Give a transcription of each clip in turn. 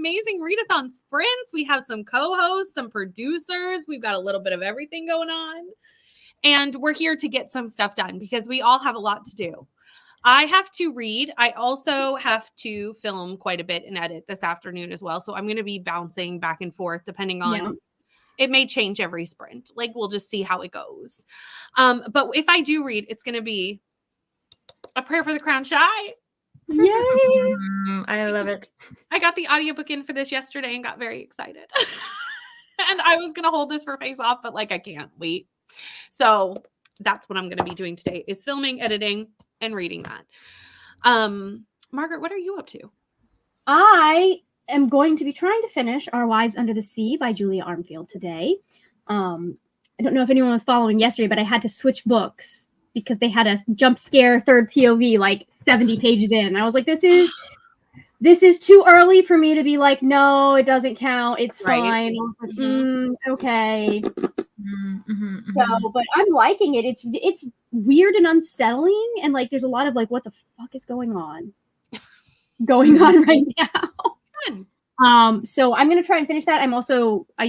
amazing Readathon sprints. We have some co-hosts, some producers. We've got a little bit of everything going on. And we're here to get some stuff done because we all have a lot to do. I have to read. I also have to film quite a bit and edit this afternoon as well. So I'm going to be bouncing back and forth depending on, it may change every sprint. Like we'll just see how it goes. But if I do read, it's going to be A Prayer for the Crown Shy. Yay! I love it. I got the audiobook in for this yesterday and got very excited. And I was going to hold this for Face Off, but like I can't wait. So that's what I'm going to be doing today is filming, editing, and reading that. Margaret, what are you up to? I am going to be trying to finish Our Wives Under the Sea by Julia Armfield today. I don't know if anyone was following yesterday, but I had to switch books because they had a jump scare third POV like 70 pages in. And I was like, this is too early for me to be like, no, it doesn't count. It's fine. I was like, okay. So, but I'm liking it. It's weird and unsettling, and like there's a lot of like, what the fuck is going on right now? So I'm gonna try and finish that. I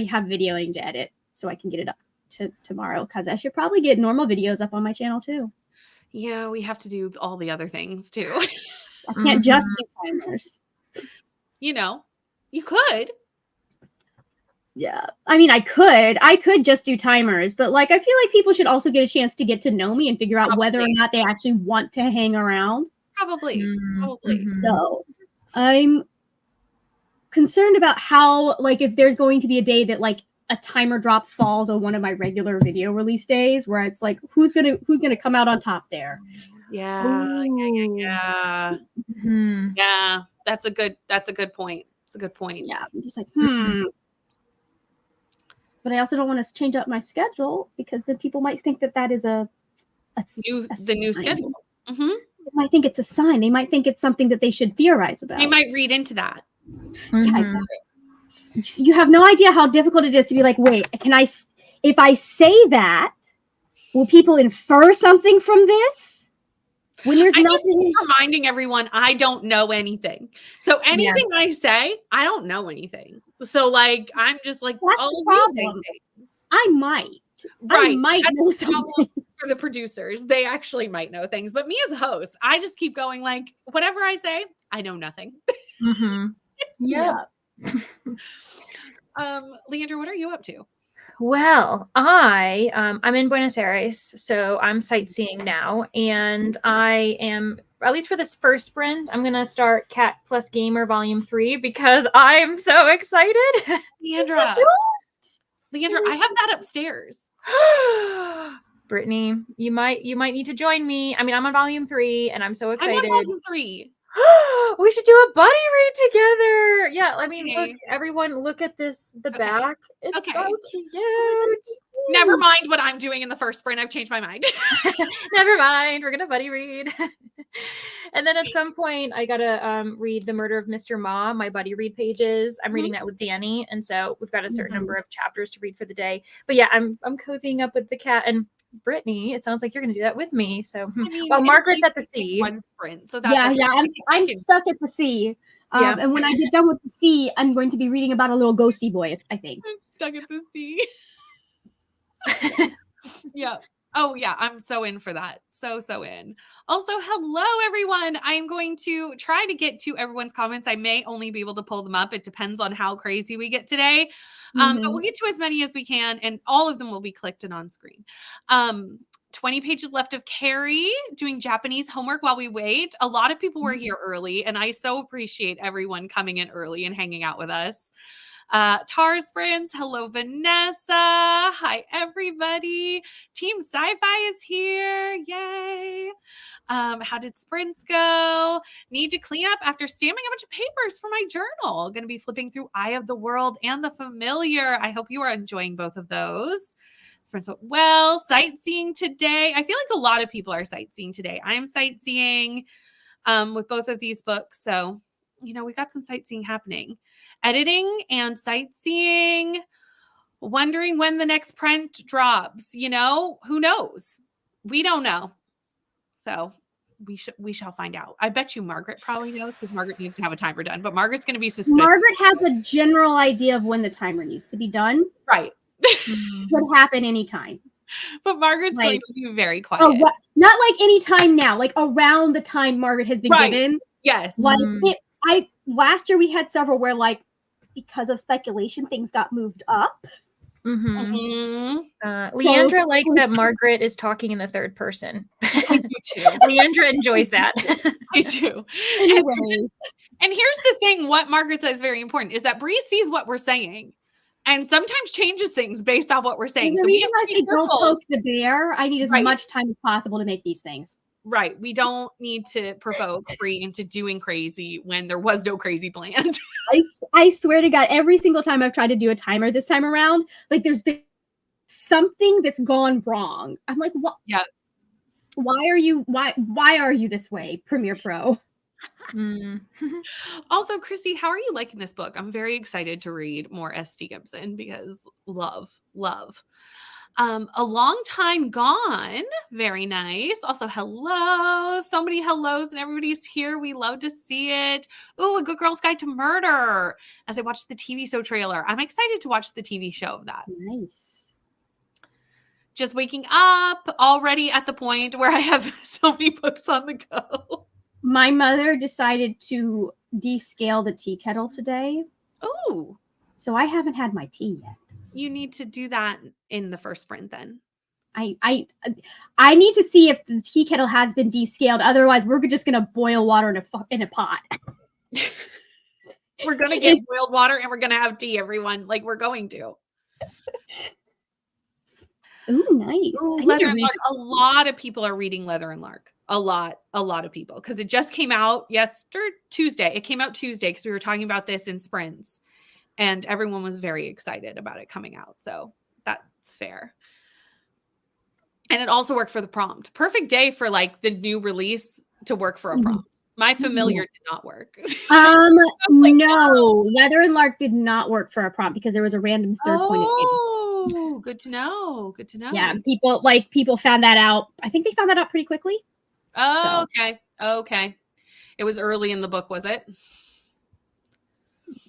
have videoing to edit, so I can get it up to tomorrow because I should probably get normal videos up on my channel too. Yeah, we have to do all the other things too. I can't just do timers. You know, you could. Yeah, I mean, I could just do timers, but like, I feel like people should also get a chance to get to know me and figure out whether or not they actually want to hang around. Probably. So I'm concerned about how, like, if there's going to be a day that like a timer drop falls on one of my regular video release days, where it's like, who's gonna come out on top there? Yeah. Yeah. That's a good point. It's a good point. Yeah, I'm just like, But I also don't want to change up my schedule because then people might think that is a new schedule. They might think it's a sign. They might think it's something that they should theorize about. They might read into that. Yeah, exactly. You have no idea how difficult it is to be like, wait, if I say that, will people infer something from this? When there's nothing. Reminding everyone, I don't know anything. So anything I say, I don't know anything. So like, I'm just like, all of you say things. I might know something. For the producers, they actually might know things, but me as a host, I just keep going like, whatever I say, I know nothing. Yeah. Leandra, what are you up to? Well, I'm in Buenos Aires, so I'm sightseeing now, and I am, at least for this first sprint, I'm gonna start Cat Plus Gamer Volume 3 because I'm so excited. Leandra, I have that upstairs. Brittany, you might need to join me. I mean, I'm on Volume 3, and I'm so excited. I'm on Volume 3. We should do a buddy read together. Yeah, I mean, look, everyone, look at this, the back. It's so cute. Never mind what I'm doing in the first sprint. I've changed my mind. Never mind. We're gonna buddy read. And then at some point, I gotta read The Murder of Mr. Ma, my buddy read pages. I'm reading that with Danny, and so we've got a certain number of chapters to read for the day. But yeah, I'm cozying up with the cat and Brittany. It sounds like you're gonna do that with me. So while Margaret's at the sea, one sprint. So that's I'm stuck at the sea. And when I get done with the sea, I'm going to be reading about a little ghosty boy, I think. I'm stuck at the sea. Yeah. Oh yeah, I'm so in for that. So in. Also, hello everyone. I'm going to try to get to everyone's comments. I may only be able to pull them up. It depends on how crazy we get today. But we'll get to as many as we can, and all of them will be clicked and on screen. 20 pages left of Carrie doing Japanese homework while we wait. A lot of people were here early, and I so appreciate everyone coming in early and hanging out with us. Tars friends, hello Vanessa. Hi everybody. Team Sci-Fi is here. Yay. How did sprints go? Need to clean up after stamping a bunch of papers for my journal. Going to be flipping through Eye of the World and The Familiar. I hope you are enjoying both of those. Sprints went well. Sightseeing today. I feel like a lot of people are sightseeing today. I'm sightseeing with both of these books. So, you know, we got some sightseeing happening. Editing and sightseeing. Wondering when the next print drops. You know, who knows? We don't know. So we shall find out. I bet you Margaret probably knows because Margaret needs to have a timer done, but Margaret's going to be suspicious. Margaret has a general idea of when the timer needs to be done. Right. Could happen anytime. But Margaret's Like, going to be very quiet. Oh, not like any time now, like around the time Margaret has been given. Yes. Like last year we had several where like because of speculation things got moved up. Leandra likes that Margaret is talking in the third person. I do too. Leandra enjoys that. I do. Anyways. And here's the thing, what Margaret says is very important is that Bree sees what we're saying and sometimes changes things based off what we're saying. There's so a reason I say don't poke the bear. I need as Right. much time as possible to make these things. Right. We don't need to provoke Bree into doing crazy when there was no crazy planned. I swear to God, every single time I've tried to do a timer this time around, like there's been something that's gone wrong. I'm like, what? Yeah. Why are you this way, Premiere Pro? Also, Chrissy, how are you liking this book? I'm very excited to read more S.T. Gibson because love. A Long Time Gone. Very nice. Also, hello. So many hellos and everybody's here. We love to see it. Ooh, A Good Girl's Guide to Murder. As I watched the TV show trailer. I'm excited to watch the TV show of that. Nice. Just waking up already at the point where I have so many books on the go. My mother decided to descale the tea kettle today. Ooh. So I haven't had my tea yet. You need to do that in the first sprint then. I need to see if the tea kettle has been descaled. Otherwise, we're just gonna boil water in a pot. We're gonna get boiled water and we're gonna have tea, everyone. Like we're going to. Ooh, nice. Ooh, Leather and Lark. A lot of people are reading Leather and Lark. A lot of people because it just came out Tuesday. It came out Tuesday because we were talking about this in sprints. And everyone was very excited about it coming out. So that's fair. And it also worked for the prompt. Perfect day for like the new release to work for a prompt. My familiar did not work. No, Leather and Lark did not work for a prompt because there was a random third point of view. Oh, good to know. Good to know. Yeah, people found that out. I think they found that out pretty quickly. Oh, so. Okay. It was early in the book, was it?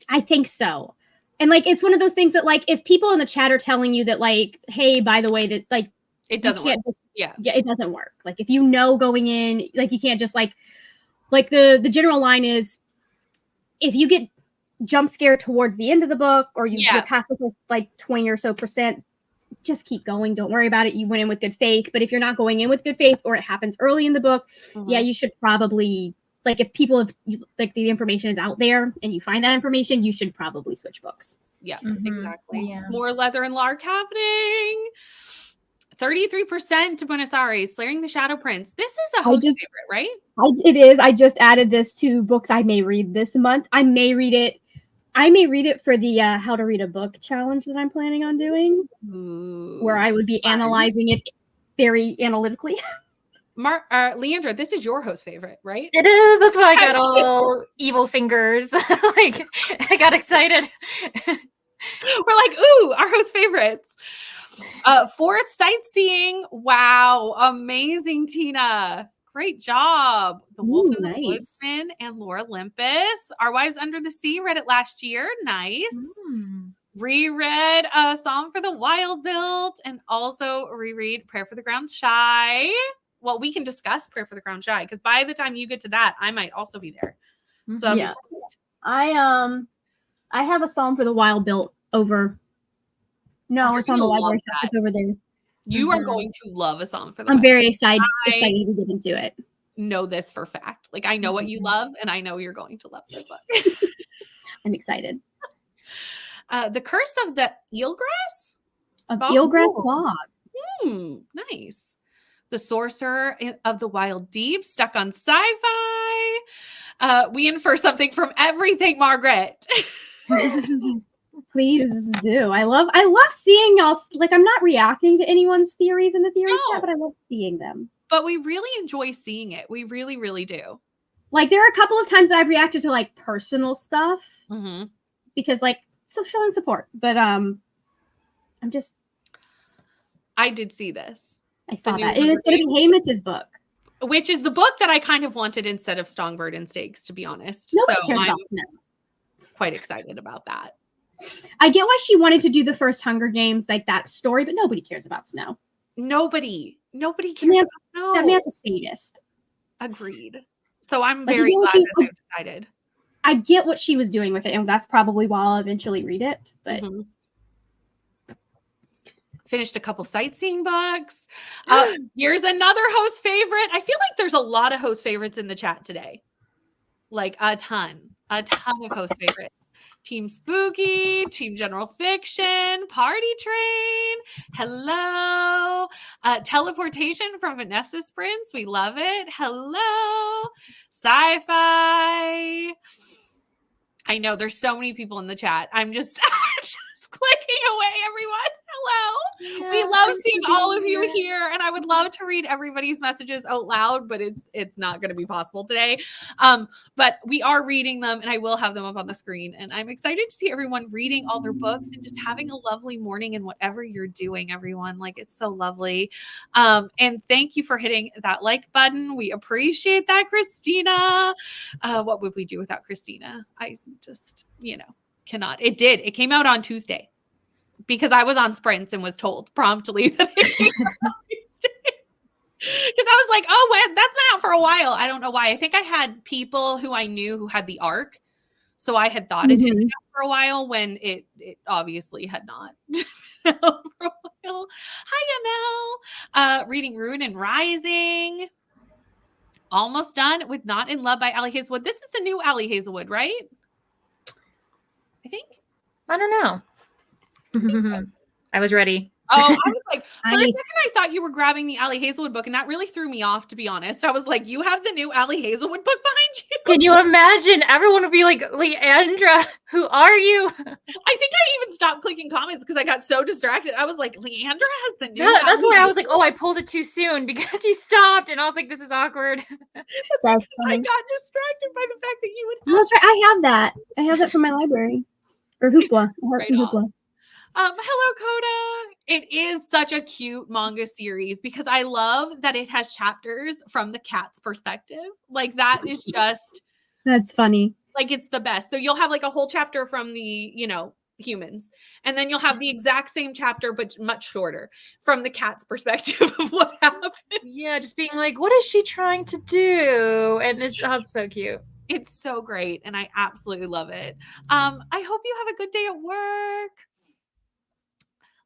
I think so. And like it's one of those things that like if people in the chat are telling you that like, hey, by the way, that like it doesn't work. Yeah, it doesn't work. Like if you know going in, like you can't just like the general line is if you get jump scared towards the end of the book or you're past the first like 20 or so percent, just keep going. Don't worry about it. You went in with good faith. But if you're not going in with good faith or it happens early in the book, you should probably like if people have like the information is out there and you find that information, you should probably switch books. Yeah, exactly. Yeah. More Leather and Lark happening. 33% to Buenos Aires, Slaying the Shadow Prince. This is a host favorite, right? It is. I just added this to books I may read this month. I may read it for the How to Read a Book challenge that I'm planning on doing, where I would be analyzing it very analytically. Leandra, this is your host favorite, right? It is. That's why I got all evil fingers. Like I got excited. We're like, ooh, our host favorites. Fourth Sightseeing. Wow, amazing, Tina. Great job. The Wolf and the Woodsman and Laura Olympus. Our Wives Under the Sea, read it last year. Nice. Reread A Song for the Wild Built and also reread Prayer for the Ground Shy. Well, we can discuss Prayer for the Ground Shy because by the time you get to that, I might also be there. So yeah, I have A Psalm for the Wild Built over. No, it's on the library shelf. It's over there. You are going to love A Psalm for the I'm Wild. very excited to get into it. Know this for fact. Like I know what you love, and I know you're going to love this book. I'm excited. The Curse of the Eelgrass? Of Eelgrass Bog. Nice. The Sorcerer of the Wild Deep, stuck on sci-fi. We infer something from everything, Margaret. Please do. I love seeing y'all. Like I'm not reacting to anyone's theories in the theory chat, but I love seeing them. But we really enjoy seeing it. We really, really do. Like there are a couple of times that I've reacted to like personal stuff because like so showing support. But I did see this. I saw that. It is going to be Haymit's book. which is the book that I kind of wanted instead of Songbird and Stakes, to be honest. Nobody So cares I'm about Snow. quite excited about that. I get why she wanted to do the first Hunger Games, like that story, but nobody cares about Snow. Nobody cares about Snow. That man's a sadist. Agreed. So I'm Like, very you know, glad that they've decided. I get what she was doing with it, and that's probably why I'll eventually read it. But finished a couple sightseeing books. Here's another host favorite. I feel like there's a lot of host favorites in the chat today. Like a ton of host favorites. Team Spooky, Team General Fiction, Party Train, hello. Teleportation from Vanessa Sprints, we love it. Hello. Sci-fi. I know there's so many people in the chat. I'm just clicking away, everyone. Hello. Yeah, we love seeing all of you here, and I would love to read everybody's messages out loud, but it's not going to be possible today. But we are reading them, and I will have them up on the screen. And I'm excited to see everyone reading all their books and just having a lovely morning in whatever you're doing, everyone. Like, it's so lovely. And thank you for hitting that like button. We appreciate that, Christina. What would we do without Christina? I just, cannot. It came out on Tuesday because I was on Sprints and was told promptly that it came out on Tuesday. Because I was like, oh, that's been out for a while. I don't know why. I think I had people who I knew who had the ARC. So I had thought it had been out for a while when it obviously had not been out for a while. Hi, ML. Reading Ruin and Rising. Almost done with Not in Love by Allie Hazelwood. This is the new Allie Hazelwood, right? I think. I don't know. I was ready. Oh, I was like, for a second, I thought you were grabbing the Allie Hazelwood book, and that really threw me off, to be honest. I was like, you have the new Allie Hazelwood book behind you? Can you imagine? Everyone would be like, Leandra, who are you? I think I even stopped clicking comments because I got so distracted. I was like, Leandra has the new That's why I was like, oh, I pulled it too soon because you stopped. And I was like, this is awkward. That's because I got distracted by the fact that you would. That's right. I have that. I have that from my library. Or Hoopla. Right Hoopla. Hello, Coda. It is such a cute manga series because I love that it has chapters from the cat's perspective. Like, that is just. That's funny. Like, it's the best. So you'll have like a whole chapter from the, humans. And then you'll have the exact same chapter, but much shorter from the cat's perspective of what happened. Yeah, just being like, what is she trying to do? And it's so cute. It's so great. And I absolutely love it. I hope you have a good day at work.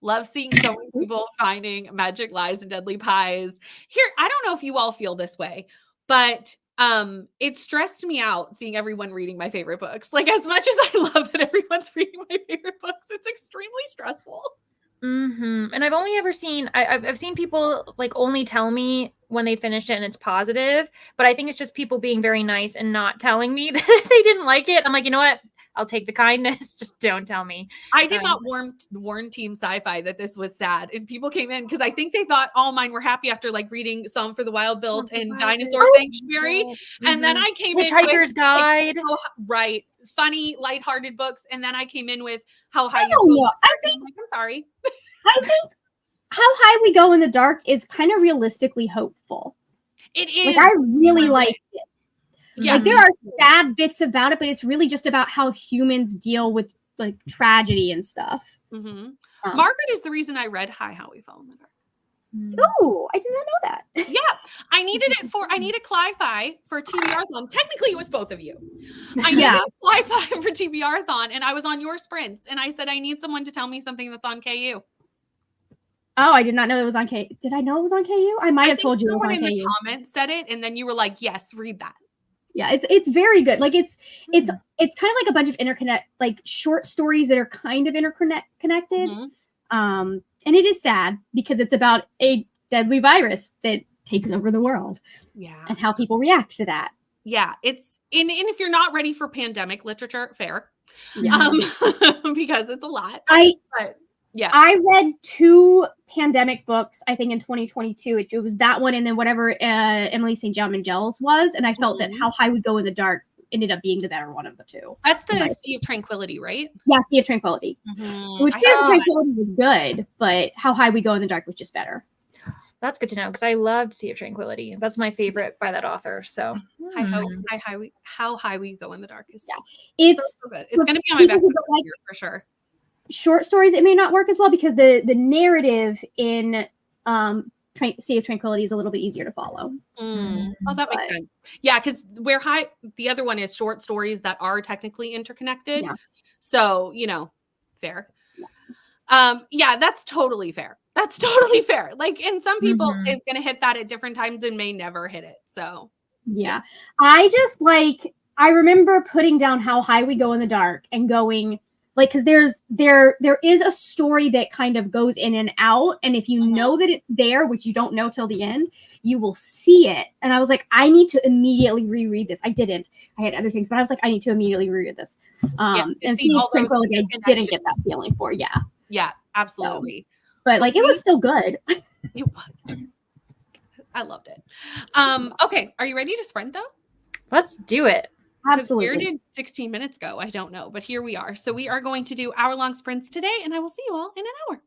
Love seeing so many people finding Magic Lies and Deadly Pies. Here, I don't know if you all feel this way, but it stressed me out seeing everyone reading my favorite books. Like, as much as I love that everyone's reading my favorite books, it's extremely stressful. And I've only ever seen, I've seen people like only tell me when they finish it and it's positive, but I think it's just people being very nice and not telling me that they didn't like it. I'm like, you know what? I'll take the kindness. Just don't tell me. I did not warn Team Sci-Fi that this was sad. And people came in because I think they thought all mine were happy after like reading Song for the Wild Built and Dinosaur Sanctuary. And then I came in Hitchhiker's Guide. Like, right. Funny, lighthearted books. And then I came in with How High You Go. I'm sorry. I think How High We Go in the Dark is kind of realistically hopeful. It is. Like, I really liked it. Yeah. Like, there are sad bits about it, but it's really just about how humans deal with like tragedy and stuff. Margaret is the reason I read How We Fall in the Dark. Oh, I did not know that. Yeah, I needed a Cli-Fi for TBR-thon. Technically, it was both of you. I needed a Cli-Fi for TBR-thon, and I was on your Sprints, and I said, I need someone to tell me something that's on KU. Oh, I did not know it was on KU. Did I know it was on KU? I might have told you it was on KU. Someone in the comments said it, and then you were like, yes, read that. Yeah, it's very good. Like, it's kind of like a bunch of short stories that are kind of interconnected. And it is sad because it's about a deadly virus that takes over the world. Yeah. And how people react to that. Yeah, it's and if you're not ready for pandemic literature, fair. Yeah. Because it's a lot. Yeah. I read 2 pandemic books, I think, in 2022. It was that one and then whatever Emily St. John Mangel's was. And I felt that How High We Go in the Dark ended up being the better one of the 2. That's the Sea of Tranquility, right? Yeah, Sea of Tranquility. Which Sea of Tranquility was good, but How High We Go in the Dark was just better. That's good to know because I loved Sea of Tranquility. That's my favorite by that author. So How high we go in the dark is It's so good. It's going to be on my best list of the year for sure. Short stories, it may not work as well because the narrative in Sea of Tranquility is a little bit easier to follow. Oh, that makes sense. Yeah, because the other one is short stories that are technically interconnected. Yeah. So, fair. Yeah, that's totally fair. That's totally fair. Like, and some people is going to hit that at different times and may never hit it. So, yeah. I remember putting down How High We Go in the Dark and going like, because there is a story that kind of goes in and out, and if you know that it's there, which you don't know till the end, you will see it. And I was like, I need to immediately reread this. I didn't. I had other things, but I was like, I need to immediately reread this. And Sea of Tranquility, I didn't get that feeling for. Yeah, absolutely. So, but like, it was still good. It was. I loved it. Okay, are you ready to sprint though? Let's do it. Absolutely. Where did 16 minutes go? I don't know, but here we are. So we are going to do hour-long sprints today, and I will see you all in an hour.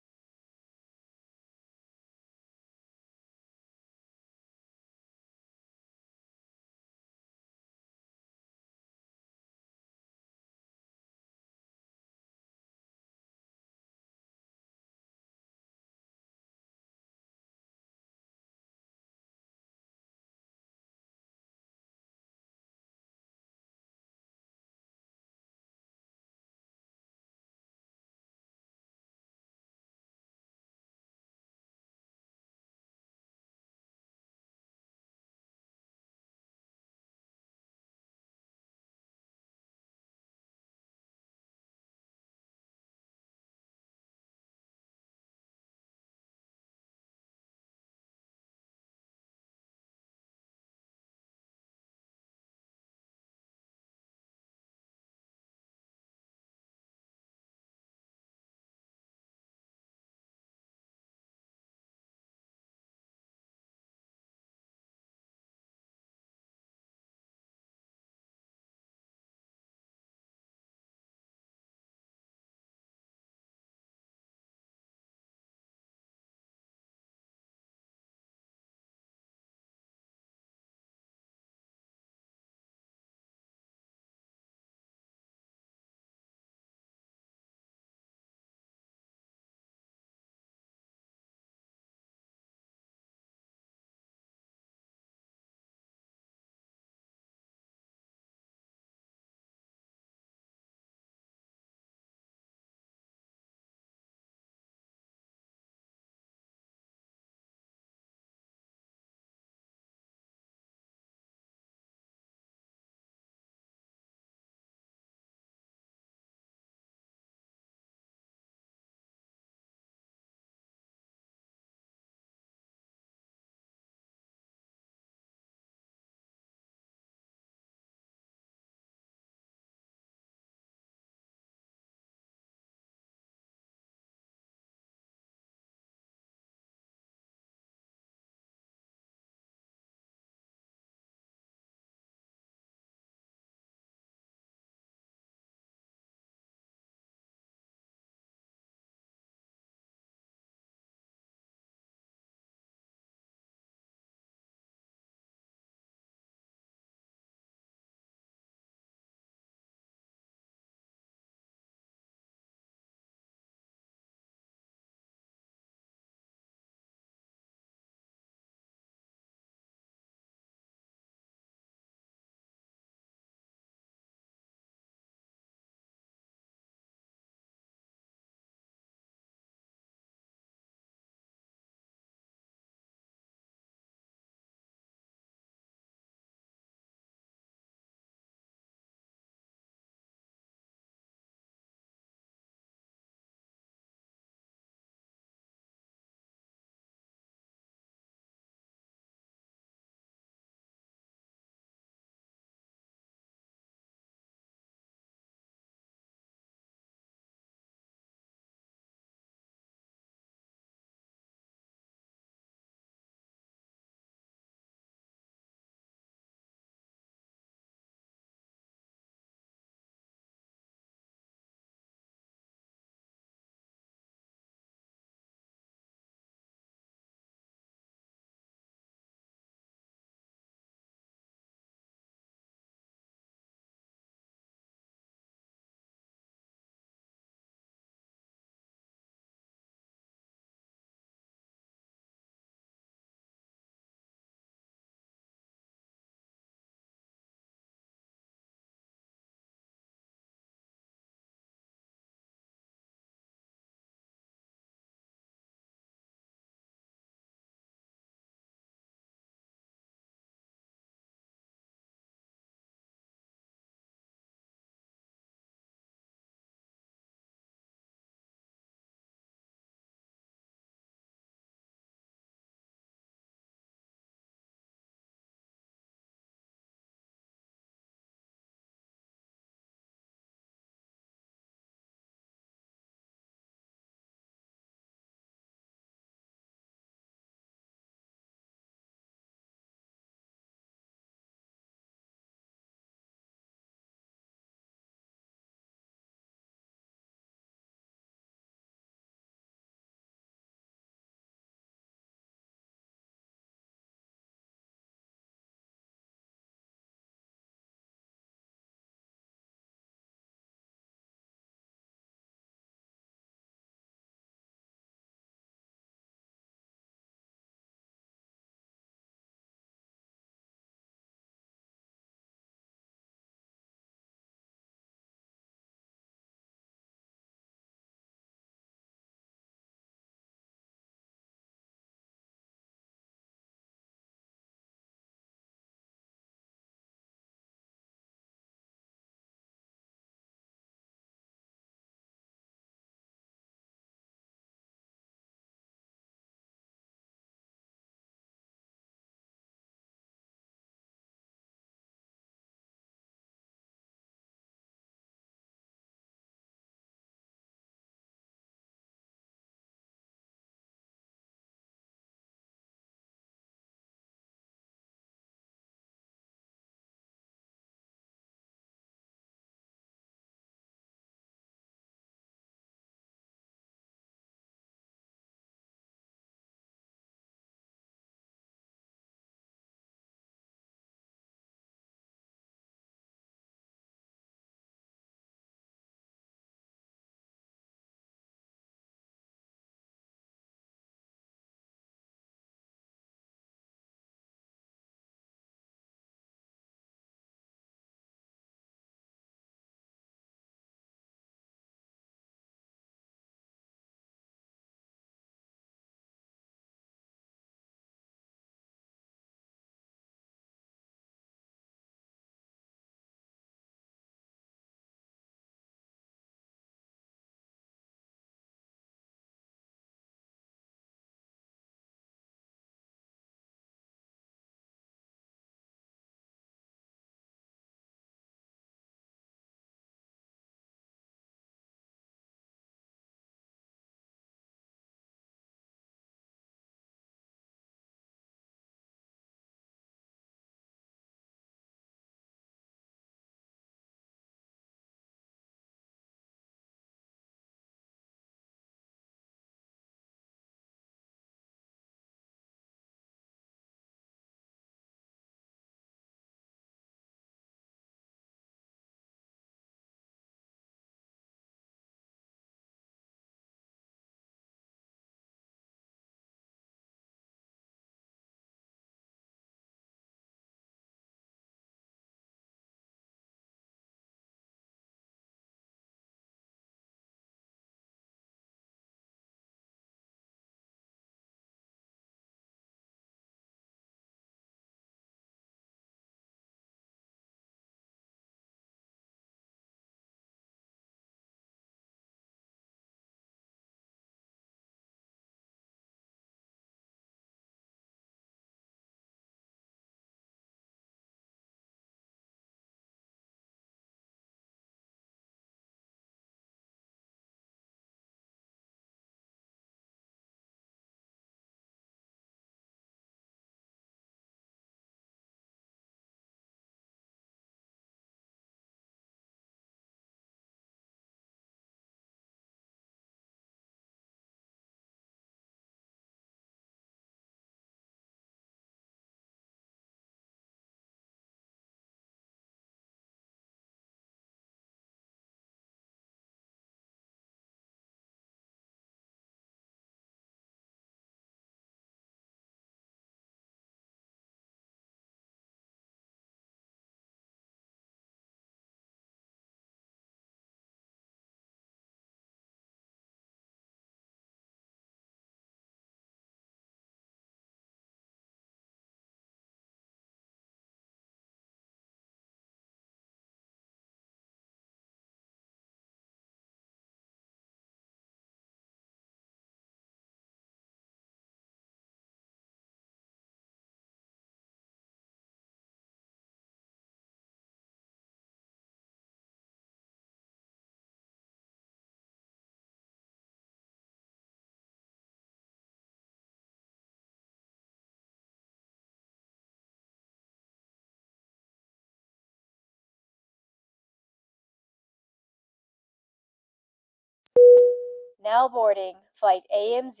Now boarding flight AMZ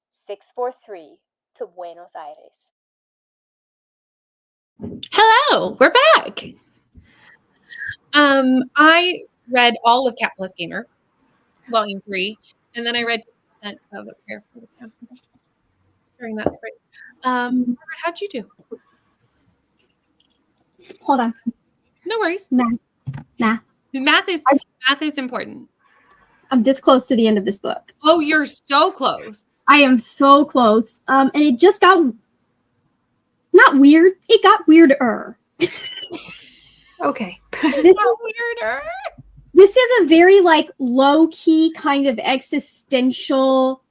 643 to Buenos Aires. Hello, we're back. I read all of Cat Plus Gamer, Volume 3, and then I read 10% of A Prayer for the Capital during that spring. Margaret, how'd you do? Hold on. No worries. Math. Math is important. I'm this close to the end of this book. Oh, you're so close. I am so close. And it just got not weird. It got weirder. Okay. This is a very like low key kind of existential,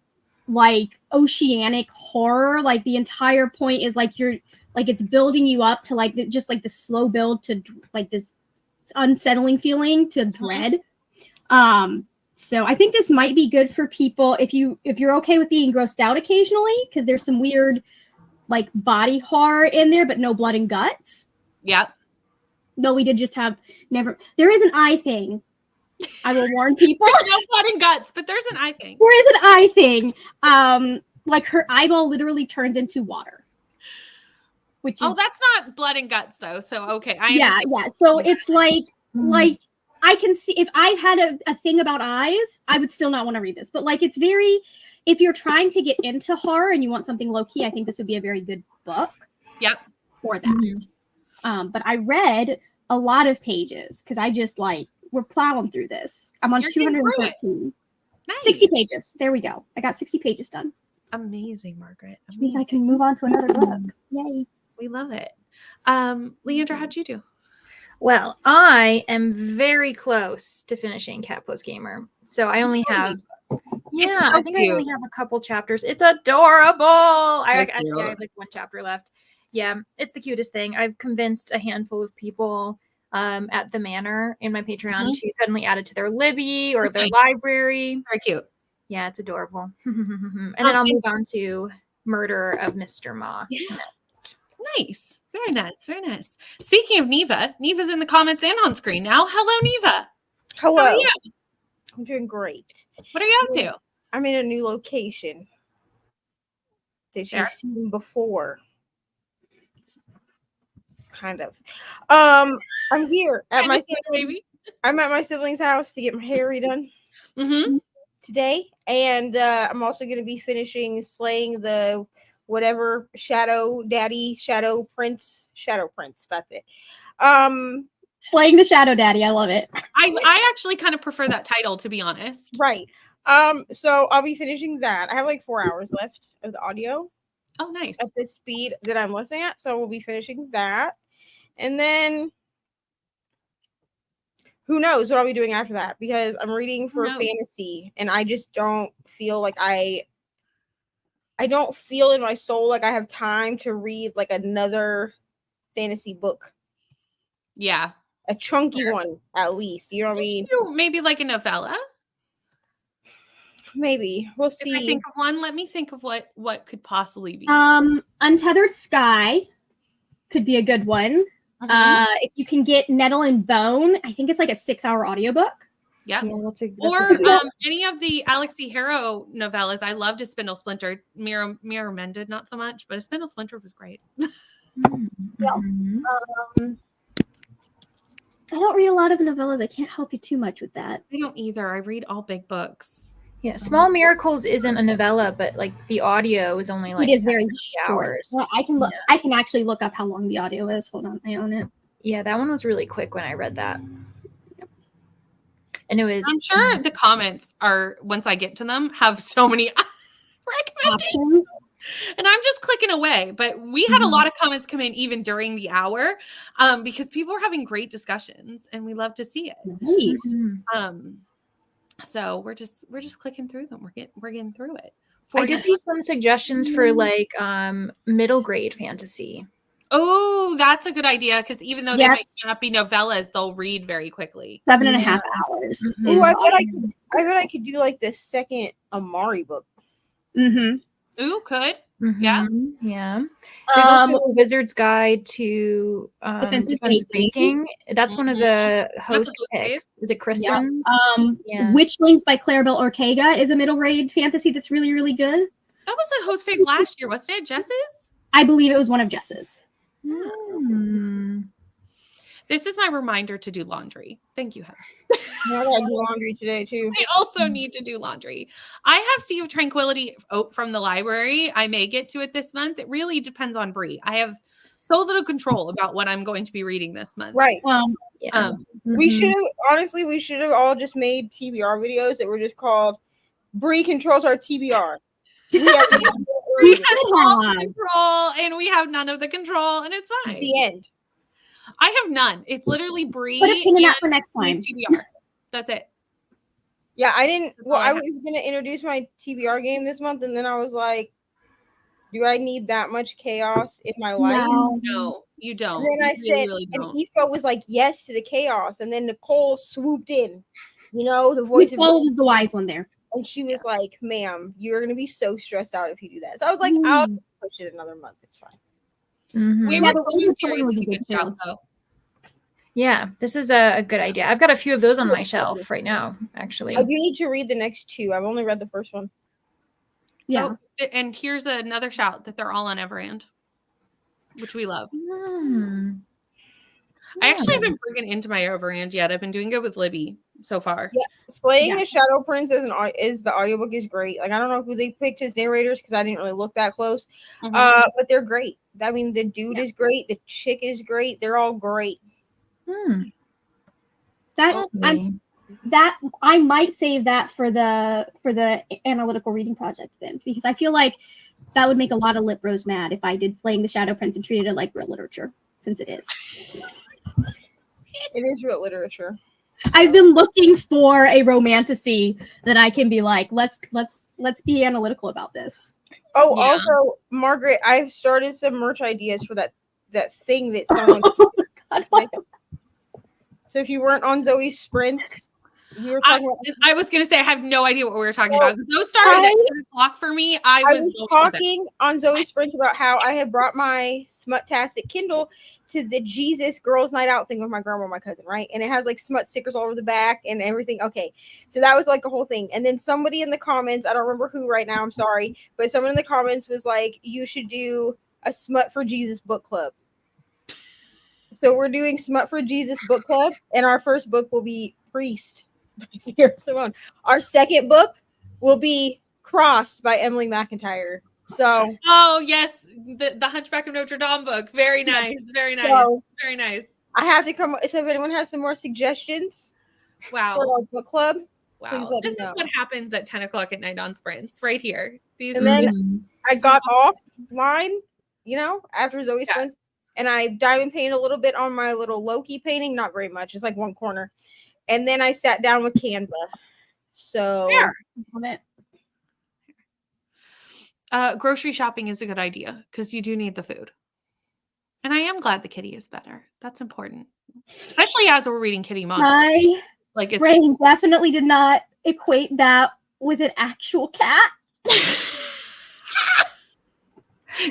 like oceanic horror. Like the entire point is like you're like it's building you up to like just like the slow build to like this unsettling feeling to dread. So I think this might be good for people if you're okay with being grossed out occasionally, because there's some weird like body horror in there, but no blood and guts. Yep. No, we did just have never. There is an eye thing. I will warn people. There's no blood and guts, but there's an eye thing. There is an eye thing. Like her eyeball literally turns into water. Which is that's not blood and guts though. So okay, yeah. So it's like I can see if I had a thing about eyes, I would still not want to read this. But like it's very, if you're trying to get into horror and you want something low key, I think this would be a very good book. Yep. For that. But I read a lot of pages because I just like we're plowing through this. I'm on 213. Nice. 60 pages. There we go. I got 60 pages done. Amazing, Margaret. Which means I can move on to another book. Yay. We love it. Leandra, how'd you do? Well, I am very close to finishing Cat Plus Gamer. So I only have I think I only have a couple chapters. It's adorable. I have like one chapter left. Yeah, it's the cutest thing. I've convinced a handful of people at the Manor in my Patreon to suddenly add it to their Libby or their library. It's very cute. Yeah, it's adorable. And then I'll move on to Murder of Mr. Ma. Yeah. Nice. Very nice. Very nice. Speaking of Neva, Neva's in the comments and on screen now. Hello, Neva. Hello. How are you? I'm doing great. What are you up to? I'm in a new location that you've seen before. Kind of. I'm here at my siblings. I'm at my siblings' house to get my hair redone today, and I'm also going to be finishing slaying the whatever Shadow Prince. That's it. Slaying the Shadow Daddy. I love it. I actually kind of prefer that title, to be honest. Right. So I'll be finishing that. I have like 4 hours left of the audio. Oh, nice. At the speed that I'm listening at. So we'll be finishing that. And then who knows what I'll be doing after that, because I'm reading for fantasy and I just don't feel like I don't feel in my soul like I have time to read like another fantasy book. Yeah. A chunky one at least. You know what I mean? Maybe like a novella. Maybe. We'll see. If I think of one, let me think of what could possibly be. Untethered Sky could be a good one. If you can get Nettle and Bone, I think it's like a 6-hour audiobook. Yep. Yeah, that's or any of the Alex E. Harrow novellas. I loved A Spindle Splinter. Mirror Mended, not so much, but A Spindle Splinter was great. I don't read a lot of novellas. I can't help you too much with that. I don't either. I read all big books. Yeah, Small Miracles isn't a novella, but like the audio is only like it is very hours. Well, I can look. I can actually look up how long the audio is. Hold on, I own it. Yeah, that one was really quick when I read that. And it was. I'm sure the comments are, once I get to them, have so many recommendations. And I'm just clicking away. But we had a lot of comments come in even during the hour, because people are having great discussions, and we love to see it. Nice. So we're just clicking through them. We're getting through it. I did see some suggestions for like middle grade fantasy. Oh, that's a good idea, because even though they might not be novellas, they'll read very quickly. 7.5 hours. Ooh, I bet I could do like the second Amari book. Ooh, could. Yeah. Yeah. There's also a Wizard's Guide to Defensive Defensive Baking. Baking. That's one of the That's a host host picks. Yep. Is it Kristen's? Yeah. Witchlings by Clarabelle Ortega is a middle grade fantasy that's really, really good. That was a host fave last year, wasn't it? Jess's? I believe it was one of Jess's. This is my reminder to do laundry. Thank you, Heather. I gotta do laundry today too. I also need to do laundry. I have Sea of Tranquility from the library. I may get to it this month. It really depends on Brie. I have so little control about what I'm going to be reading this month. Right. Yeah. We should have honestly. We should have all just made TBR videos that were just called "Bree controls our TBR." We have all the control, and we have none of the control, and it's fine. the end. I have none. It's literally Bree. Put a pin in that for next time. TBR. That's it. Yeah, I didn't. Well, I was gonna introduce my TBR game this month, and then I was like, "Do I need that much chaos in my life?" No, you don't. And then I said, really and don't. Aoife was like, "Yes" to the chaos, and then Nicole swooped in. You know, the voice of Nicole was the wise one there, and she was like, "Ma'am, you're gonna be so stressed out if you do that." So I was like, "I'll push it another month. It's fine." We were going series is a good shout, though. Yeah, this is a good idea. I've got a few of those on my shelf right now, actually. I do need to read the next two. I've only read the first one. Yeah. Oh, and here's another shout that they're all on Everand, which we love. I actually haven't broken into my Everand yet. I've been doing good with Libby so far. Yeah, Slaying the Shadow Prince is the audiobook is great. Like I don't know who they picked as narrators because I didn't really look that close. But they're great. I mean, the dude is great. The chick is great. They're all great. That I might save that for the analytical reading project then, because I feel like that would make a lot of lip bros mad if I did Slaying the Shadow Prince and treated it like real literature, since it is. It is real literature. I've been looking for a romantasy that I can be like, let's be analytical about this. Oh, also, Margaret, I've started some merch ideas for that thing that someone. So if you weren't on Zoe's sprints, you were talking about. I was going to say I have no idea what we were talking about. Those started at 10 o'clock for me. I was talking on Zoe's sprints about how I had brought my Smut-tastic Kindle to the Jesus Girls Night Out thing with my grandma and my cousin, right? And it has like smut stickers all over the back and everything. Okay, so that was like a whole thing. And then somebody in the comments, I don't remember who right now, I'm sorry, but someone in the comments was like, you should do a Smut for Jesus book club. So we're doing Smut for Jesus book club, and our first book will be Priest by Sarah Simone. Our second book will be Crossed by Emily McIntyre. So yes, the Hunchback of Notre Dame book. Very nice, very nice, very nice. I have to come. So if anyone has some more suggestions, for our book club, please let me know. This is what happens at 10 o'clock at night on sprints, right here. And then I got offline, after Zoe sprints. And I diamond painted a little bit on my little Loki painting, not very much, it's like one corner. And then I sat down with Canva. So grocery shopping is a good idea because you do need the food. And I am glad the kitty is better. That's important, especially as we're reading Kitty Month. My brain definitely did not equate that with an actual cat.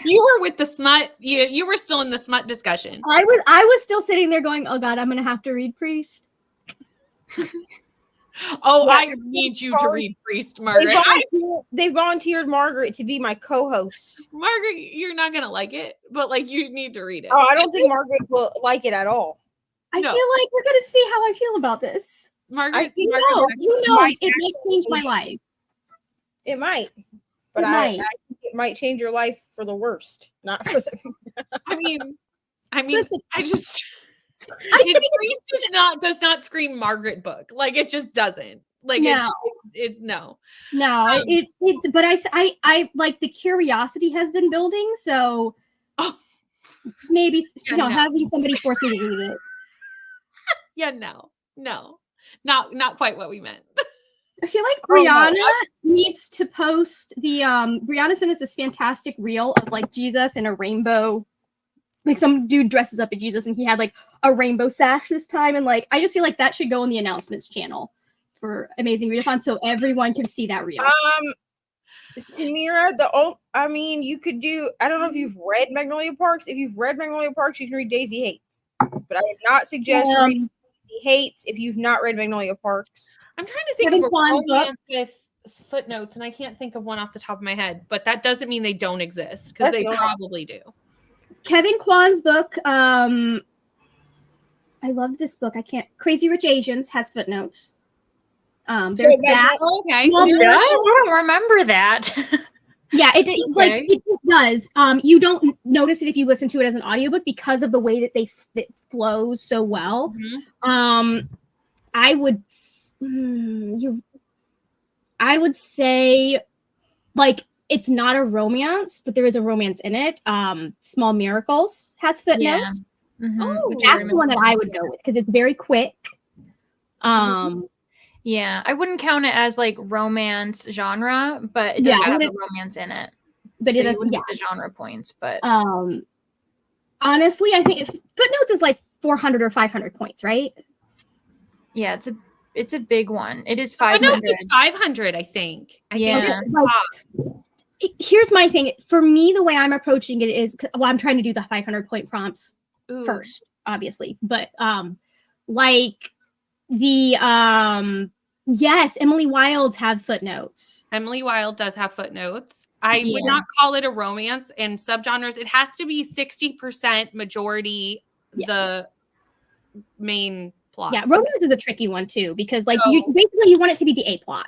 You were with the smut. You were still in the smut discussion. I was still sitting there going, "Oh God, I'm gonna have to read Priest." I need you to read Priest, Margaret. They volunteered Margaret to be my co-host. Margaret, you're not gonna like it, but like you need to read it. Oh, I don't think Margaret will like it at all. I feel like we're gonna see how I feel about this. Margaret, who knows? It might change my life. It might. But I think it might change your life for the worst, not for the. I mean, listen, Priest does not scream Margaret book. Like it just doesn't. Like no. But I like the curiosity has been building, so maybe having somebody force me to read it. Yeah, no, not quite what we meant. I feel like Brianna needs to post the Brianna sent us this fantastic reel of like Jesus in a rainbow, like some dude dresses up as Jesus and he had like a rainbow sash this time, and like I just feel like that should go on the announcements channel for Amazing Readathon so everyone can see that reel. Samira, you could do. I don't know if you've read Magnolia Parks. If you've read Magnolia Parks, you can read Daisy Hates. But I would not suggest reading Daisy Hates if you've not read Magnolia Parks. I'm trying to think of a romance with footnotes, and I can't think of one off the top of my head. But that doesn't mean they don't exist, because they probably do. Kevin Kwan's book. I love this book. Crazy Rich Asians has footnotes. There's that. Okay. Well, I don't remember that. Yeah, it does. You don't notice it if you listen to it as an audiobook because of the way that it flows so well. Mm-hmm. I would say, like, it's not a romance, but there is a romance in it. Small Miracles has footnotes. Yeah. Mm-hmm. Oh, that's the one that I would go with because it's very quick. Yeah, I wouldn't count it as like romance genre, but it does have a romance in it. But so it does the genre points. But honestly, I think footnotes is like 400 or 500 points, right? Yeah, it's a big one. It is 500. Footnotes is 500, I think. I think it's here's my thing. For me, the way I'm approaching it is, I'm trying to do the 500 point prompts first, obviously. But yes, Emily Wilde have footnotes. Emily Wilde does have footnotes. I would not call it a romance. In subgenres, it has to be 60% majority the main plot. Yeah, romance is a tricky one too because you want it to be the A plot.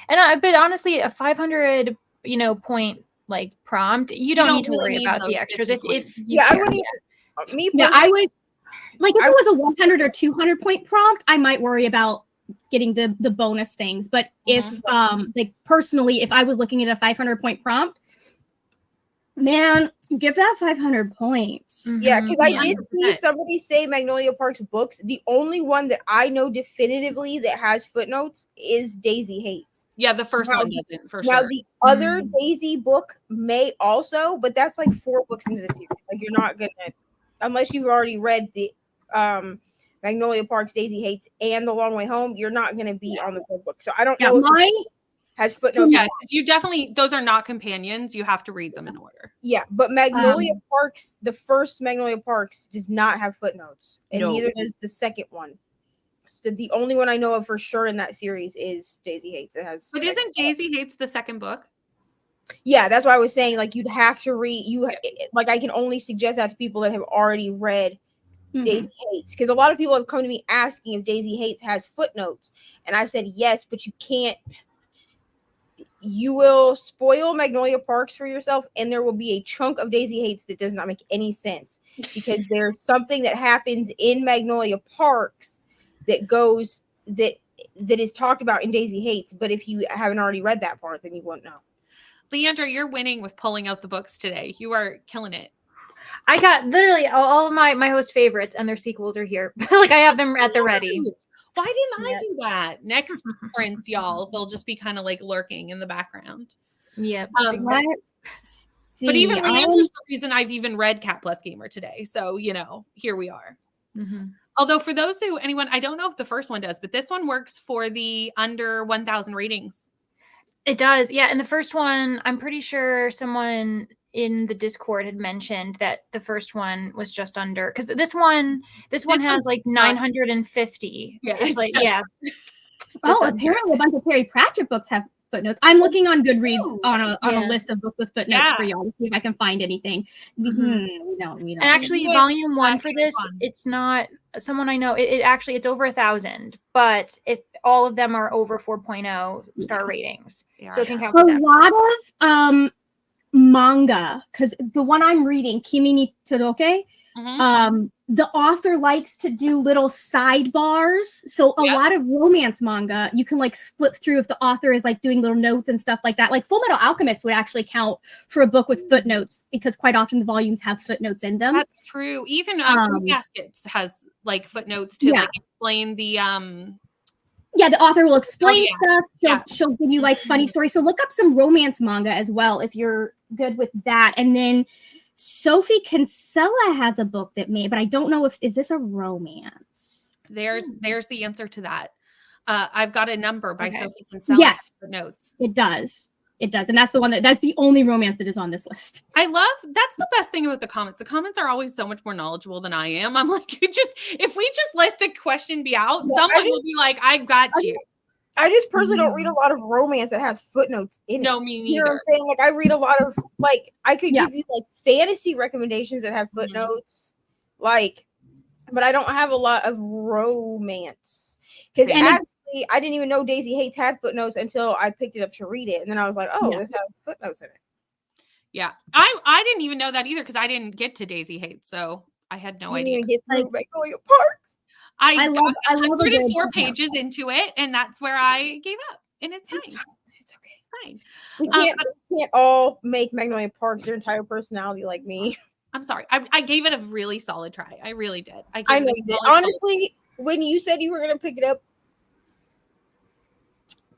And but honestly, a 500 point like prompt, you don't need to worry about the extras. If you I wouldn't. I would. Like if it was a 100 or 200 point prompt, I might worry about getting the bonus things. But if personally, if I was looking at a 500 point prompt, man, give that 500 points. Yeah, because I did see somebody say Magnolia Parks books. The only one that I know definitively that has footnotes is Daisy Hates. Yeah, the first one doesn't, for now, sure. the other Daisy book may also, but that's like 4 books into the series. Like, you're not gonna, unless you've already read the Magnolia Parks, Daisy Hates, and The Long Way Home, you're not gonna be on the 4th book. So I don't know. Has footnotes. Yeah, you definitely, those are not companions. You have to read them in order. Yeah, but Magnolia Parks, the first Magnolia Parks does not have footnotes, and neither does the second one. So the only one I know of for sure in that series is Daisy Hates. It has. But isn't Daisy Hates the second book? Yeah, that's why I was saying, like, you'd have to read. Like, I can only suggest that to people that have already read Daisy Hates, because a lot of people have come to me asking if Daisy Hates has footnotes, and I said yes, but you can't. You will spoil Magnolia Parks for yourself, and there will be a chunk of Daisy Hates that does not make any sense because there's something that happens in Magnolia Parks that is talked about in Daisy Hates. But if you haven't already read that part, then you won't know. Leandra, you're winning with pulling out the books today. You are killing it. I got literally all of my host favorites, and their sequels are here. Like I have them at the ready. Why didn't I do that? Next sprints, y'all, they'll just be kind of like lurking in the background. Yeah. But even Leandra's the reason I've even read Cat Plus Gamer today. So, here we are. Mm-hmm. Although for those I don't know if the first one does, but this one works for the under 1,000 ratings. It does. Yeah. And the first one, I'm pretty sure someone in the Discord had mentioned that the first one was just under, because this one has like 950. Yeah. Apparently a bunch of Terry Pratchett books have footnotes. I'm looking on Goodreads on a list of books with footnotes for y'all to see if I can find anything. We don't. And actually, volume 1 for this, it's not someone I know. It's over 1,000, but if all of them are over 4.0 star ratings, so it can count. A lot of manga, because the one I'm reading, Kimi ni Todoroke, the author likes to do little sidebars. So a lot of romance manga, you can like flip through if the author is like doing little notes and stuff like that. Like Full Metal Alchemist would actually count for a book with footnotes because quite often the volumes have footnotes in them. That's true. Even Fruit Baskets has like footnotes to like explain the the author will explain stuff. She'll give you like funny stories. So look up some romance manga as well if you're good with that. And then Sophie Kinsella has a book that but I don't know is this a romance? There's the answer to that. I've Got a Number by Okay. Sophie Kinsella. Yes. Footnotes. It does. It does. And that's the only romance that is on this list. That's the best thing about the comments. The comments are always so much more knowledgeable than I am. I'm like, if we just let the question be out, someone will be like, I got you. I just personally don't read a lot of romance that has footnotes in it. No, me neither. You know what I'm saying? Like I read a lot of I could give you like fantasy recommendations that have footnotes, but I don't have a lot of romance. Because actually, I didn't even know Daisy Hates had footnotes until I picked it up to read it, and then I was like, "Oh, this has footnotes in it." Yeah, I didn't even know that either because I didn't get to Daisy Hates, so I had no idea. You didn't even get through Magnolia Parks. I got 104 pages into it, and that's where I gave up. And it's fine. It's okay. Fine. We can't all make Magnolia Parks their entire personality like me. I'm sorry. I gave it a really solid try. I really did. I know you did. Honestly, when you said you were gonna pick it up,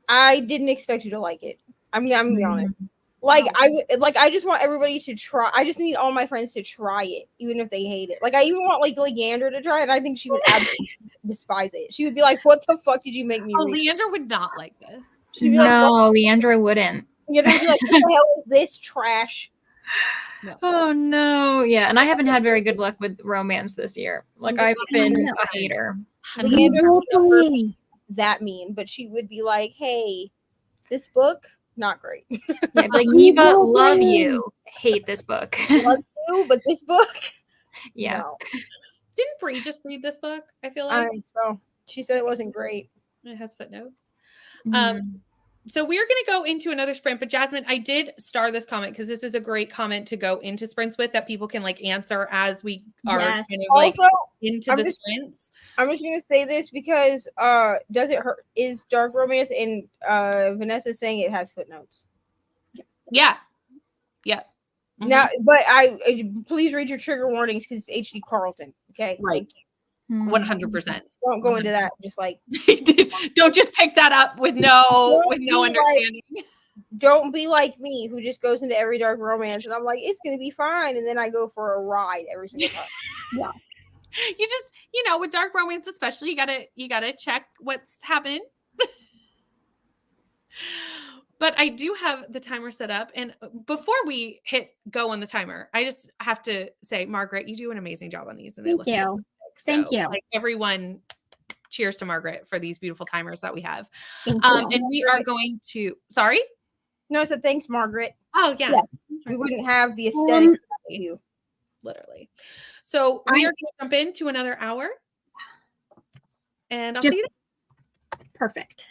I didn't expect you to like it. I'm gonna be honest. I just want everybody to try. I just need all my friends to try it, even if they hate it. Like I even want Leander to try it, and I think she would absolutely despise it. She would be like, "What the fuck did you make me read?" Leander would not like this. She'd be no, Leandra wouldn't. You'd be like, "What the hell is this trash?" No. Oh no, yeah, and I haven't had very good luck with romance this year. I've been a hater. Leandra would be that mean, but she would be like, "Hey, this book." Not great. Yeah, Neva, love you. Hate this book. Love you, but this book. Yeah. No. Didn't Bree just read this book? I feel like. So she said it wasn't great. It has footnotes. So we're going to go into another sprint, but Jasmine, I did star this comment because this is a great comment to go into sprints with that people can answer as we are kind of also, into the sprints. I'm just going to say this because does it hurt? Is dark romance and Vanessa saying it has footnotes? Yeah. Now, but please read your trigger warnings because it's HD Carlton. Okay, right. 100%. Don't go into that. Just don't just pick that up with no understanding. Don't be like me who just goes into every dark romance and I'm like, it's gonna be fine, and then I go for a ride every single time. Yeah. You just, with dark romance especially, you gotta check what's happening. But I do have the timer set up. And before we hit go on the timer, I just have to say, Margaret, you do an amazing job on these. And Thank you. Thank you. Everyone, cheers to Margaret for these beautiful timers that we have. And we are going to, sorry? No, so thanks, Margaret. Oh, yeah. We wouldn't have the aesthetic you. Literally. So we are going to jump into another hour. And I'll see you then. Perfect.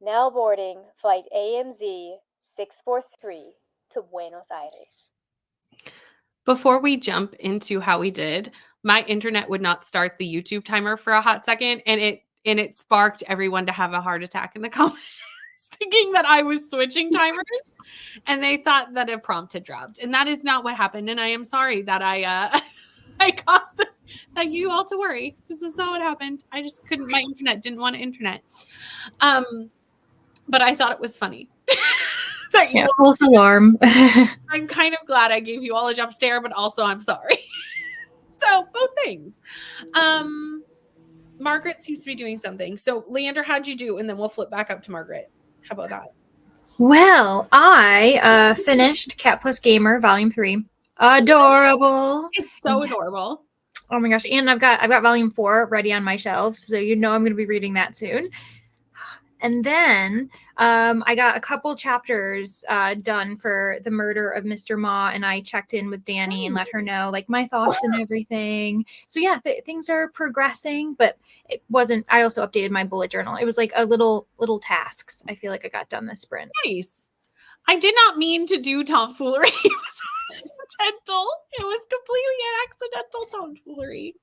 Now boarding flight AMZ 643 to Buenos Aires. Before we jump into how we did, my internet would not start the YouTube timer for a hot second, and it sparked everyone to have a heart attack in the comments, thinking that I was switching timers, and they thought that a prompt had dropped, and that is not what happened. And I am sorry that I I caused that you all to worry. This is not what happened. I just couldn't. My internet didn't want internet. But I thought it was funny. Yeah, false alarm. I'm kind of glad I gave you all a jump scare, but also I'm sorry. So both things. Margaret seems to be doing something. So Leander, how'd you do? And then we'll flip back up to Margaret. How about that? Well, I finished Cat Plus Gamer Volume 3. Adorable. It's so adorable. Oh my gosh. And I've got Volume 4 ready on my shelves, so you know I'm going to be reading that soon. And then I got a couple chapters done for The Murder of Mr. Ma, and I checked in with Danny and let her know like my thoughts and everything. So yeah, things are progressing, but it wasn't. I also updated my bullet journal. It was like a little tasks. I feel like I got done this sprint. Nice. I did not mean to do tomfoolery. It was accidental. It was completely an accidental tomfoolery.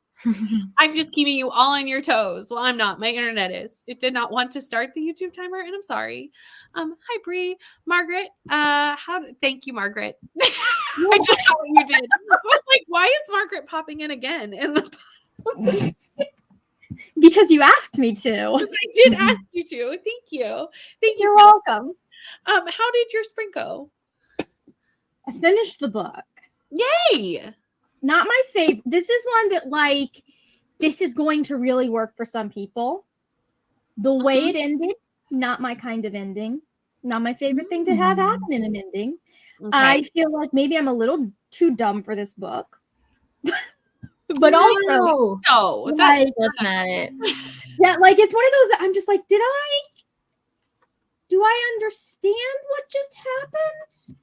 I'm just keeping you all on your toes. Well, I'm not. My internet is. It did not want to start the YouTube timer, and I'm sorry. Hi, Bree. Margaret. Thank you, Margaret. I just saw what you did. I was like, why is Margaret popping in again? Because you asked me to. I did ask you to. Thank you. Thank you. You're welcome. How did your sprint go? I finished the book. Yay! Not my favorite. This is one that, like, this is going to really work for some people. The way it ended, not my kind of ending. Not my favorite thing to have happen in an ending. Okay. I feel like maybe I'm a little too dumb for this book. But also, no, that's not it. Yeah, like, it's one of those that I'm just like, do I understand what just happened?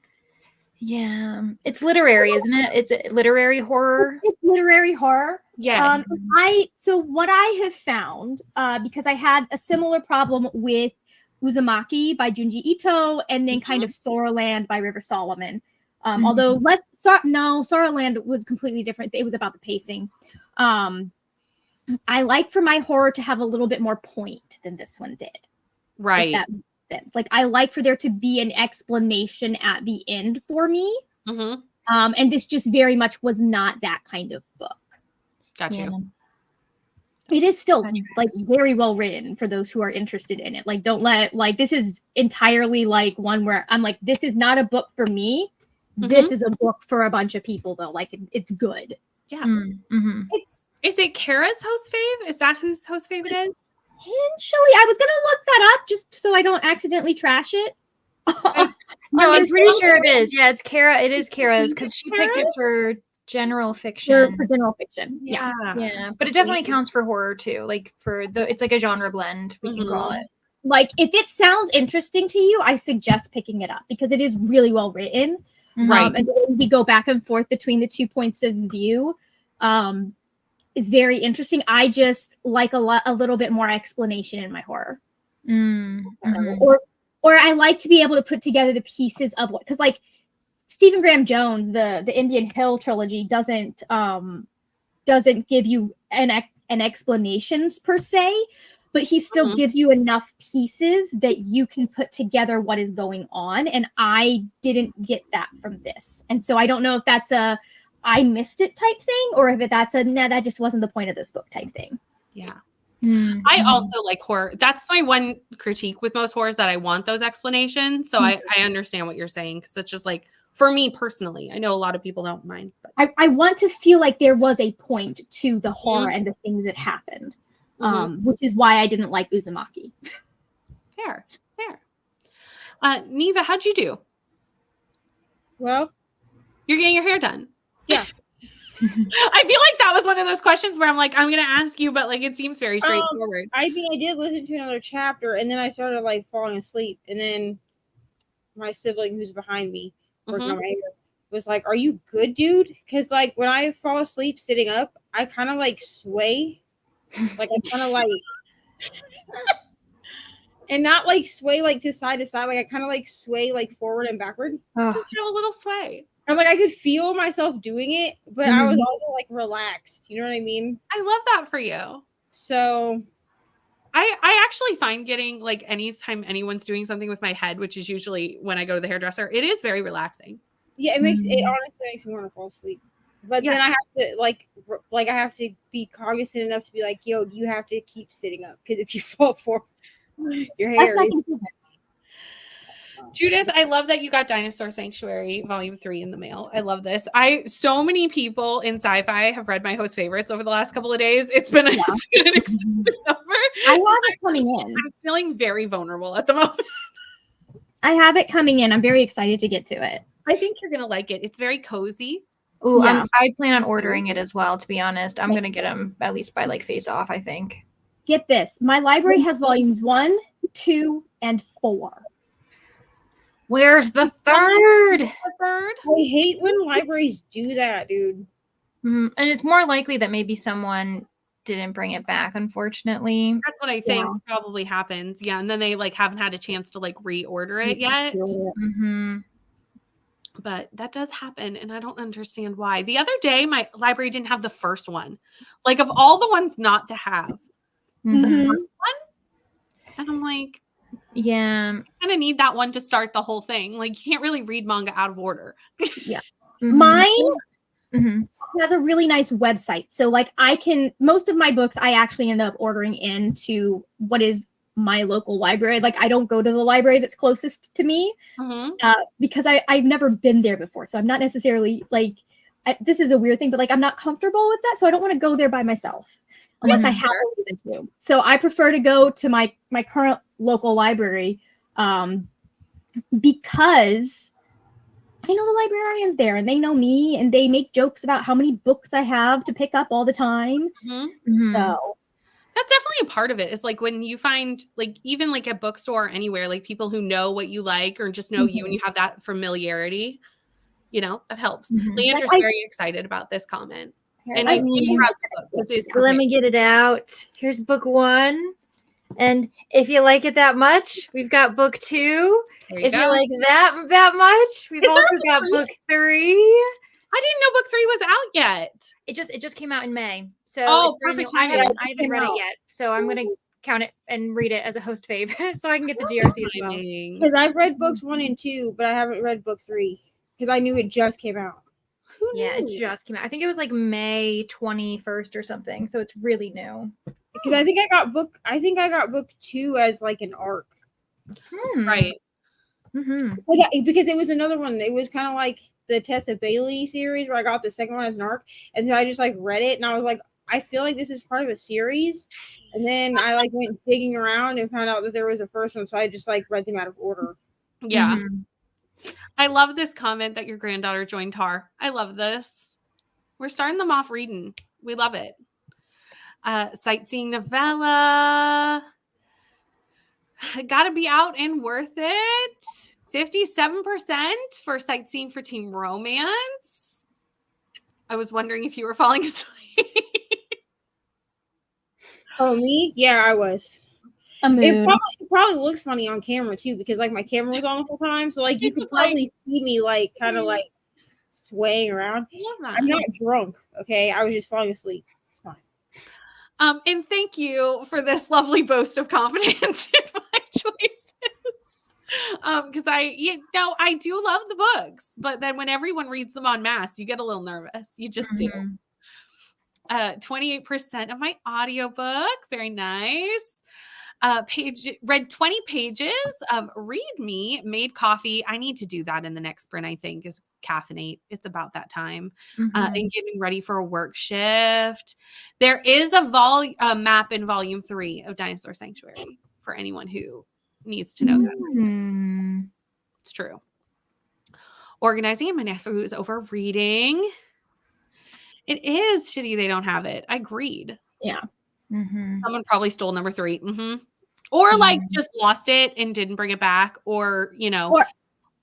Yeah, it's literary, isn't it? It's a literary horror. It's literary horror. Yes. So what I have found, because I had a similar problem with Uzumaki by Junji Ito, and then kind of Soraland by River Solomon. Although Soraland was completely different. It was about the pacing. I like for my horror to have a little bit more point than this one did. Right. Sense. Like, I like for there to be an explanation at the end for me. And this just very much was not that kind of book. Gotcha. It is still like very well written for those who are interested in it. Like, don't let, like, this is entirely like one where I'm like, this is not a book for me. This is a book for a bunch of people though. Like, it's good. Yeah. Is it Kara's host fave? Is that whose host fave it is? Potentially, I was gonna look that up just so I don't accidentally trash it. No, I'm pretty sure it is. Yeah, it's Kara. It is Kara's because she picked it for general fiction. For general fiction, yeah. But it definitely counts for horror too. Like it's like a genre blend. We can call it. Like, if it sounds interesting to you, I suggest picking it up because it is really well written. Right, and we go back and forth between the two points of view. Is very interesting. I just like a little bit more explanation in my horror. Or I like to be able to put together the pieces of what, because like Stephen Graham Jones, the Indian Hill trilogy doesn't give you an explanations per se, but he still gives you enough pieces that you can put together what is going on. And I didn't get that from this. And so I don't know if that's a I missed it type thing, or if that's a that just wasn't the point of this book type thing. Yeah. I also like horror. That's my one critique with most horrors, that I want those explanations. So I understand what you're saying, because it's just like, for me personally, I know a lot of people don't mind. But I want to feel like there was a point to the horror and the things that happened, which is why I didn't like Uzumaki. Fair. Neva, how'd you do? Well, you're getting your hair done. Yeah. I feel like that was one of those questions where I'm like, I'm going to ask you, but like, it seems very straightforward. I think I did listen to another chapter, and then I started like falling asleep. And then my sibling, who's behind me, working on my hair, was like, "Are you good, dude?" Because like when I fall asleep sitting up, I kind of like sway, like I kind of like, and not like sway like to side. Like I kind of like sway like forward and backwards. Oh. Just have a little sway. I'm like I could feel myself doing it, but I was also like relaxed. You know what I mean? I love that for you. So I actually find getting like anytime anyone's doing something with my head, which is usually when I go to the hairdresser, it is very relaxing. yeah, it honestly makes me want to fall asleep. But then I have to like I have to be cognizant enough to be like, yo, you have to keep sitting up because if you fall forward, your hair. Judith, I love that you got Dinosaur Sanctuary Volume 3 in the mail. I love this. So many people in sci-fi have read my host favorites over the last couple of days. It's been an exciting number. I have it coming in. I'm feeling very vulnerable at the moment. I have it coming in. I'm very excited to get to it. I think you're gonna like it. It's very cozy. Ooh, yeah. I plan on ordering it as well, to be honest. I'm gonna get them at least by like Face Off, I think. Get this. My library has volumes 1, 2, and 4. Where's the third? I hate when libraries do that, dude. And it's more likely that maybe someone didn't bring it back, unfortunately. That's what I think probably happens. Yeah, and then they like haven't had a chance to like reorder it yet. But that does happen, and I don't understand why. The other day, my library didn't have the first one. Like of all the ones not to have, the first one, and I'm like, yeah, I kind of need that one to start the whole thing. Like you can't really read manga out of order. Yeah, mine has a really nice website. So like most of my books I actually end up ordering into what is my local library. Like I don't go to the library that's closest to me because I've never been there before. So I'm not necessarily like, this is a weird thing, but like I'm not comfortable with that. So I don't want to go there by myself unless I have a reason to. So I prefer to go to my current local library because I know the librarians there and they know me and they make jokes about how many books I have to pick up all the time. So that's definitely a part of it. Is like when you find like even like a bookstore or anywhere, like people who know what you like or just know you and you have that familiarity, you know, that helps. Leandra's very excited about this comment. And I see you have the book. Let me get it out. Here's book 1. And if you like it that much, we've got book 2. If you like that much, we've also got book 3. I didn't know book 3 was out yet. It just came out in May. So perfect. I haven't read it yet. So I'm gonna count it and read it as a host fave so I can get the GRC as well. Because I've read books 1 and 2, but I haven't read book 3 because I knew it just came out. Yeah, it just came out. I think it was like May 21st or something. So it's really new. Because I think I got book 2 as like an arc. Right. Because it was another one. It was kind of like the Tessa Bailey series where I got the second one as an arc. And so I just like read it and I was like, I feel like this is part of a series. And then I like went digging around and found out that there was a first one. So I just like read them out of order. Yeah. I love this comment that your granddaughter joined TAR. I love this. We're starting them off reading. We love it. Sightseeing novella. Gotta be out and worth it. 57% for Sightseeing for Teen Romance. I was wondering if you were falling asleep. Oh, me? Yeah, I was. It probably looks funny on camera too because like my camera was on the whole time, so like you could probably see me like kind of like swaying around. I'm not drunk, okay? I was just falling asleep. It's fine. And thank you for this lovely boast of confidence in my choices. Because I do love the books, but then when everyone reads them en masse, you get a little nervous. You just do. 28% of my audiobook. Very nice. Read 20 pages of Read Me, made coffee. I need to do that in the next sprint, I think, is caffeinate. It's about that time. And getting ready for a work shift. There is a map in volume 3 of Dinosaur Sanctuary for anyone who needs to know that. It's true. Organizing, my nephew is over reading. It is shitty they don't have it. I agreed. Yeah. Someone probably stole number 3. Or like just lost it and didn't bring it back, or you know,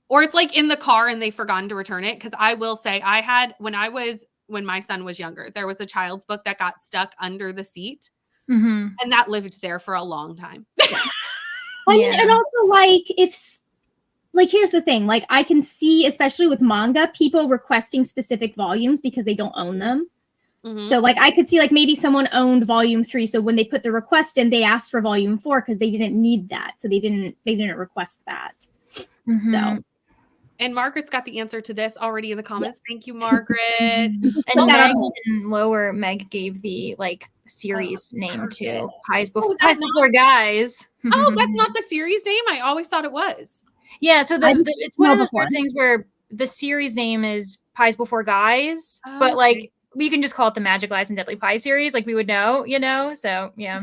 or it's like in the car and they forgotten to return it. Because I will say, I had when my son was younger, there was a child's book that got stuck under the seat, and that lived there for a long time. I mean, and also like if like here's the thing, like I can see, especially with manga, people requesting specific volumes because they don't own them. So like I could see like maybe someone owned volume 3, so when they put the request in, they asked for volume 4 because they didn't need that, so they didn't request that. So. And Margaret's got the answer to this already in the comments. Yes. Thank you, Margaret. And Meg and lower, Meg gave the like series name to Pies Before Guys. Oh, that's not the series name? I always thought it was. Yeah, so it's one of those weird things where the series name is Pies Before Guys, but like we can just call it the Magic Lies and Deadly Pie series, like we would know, you know? So yeah.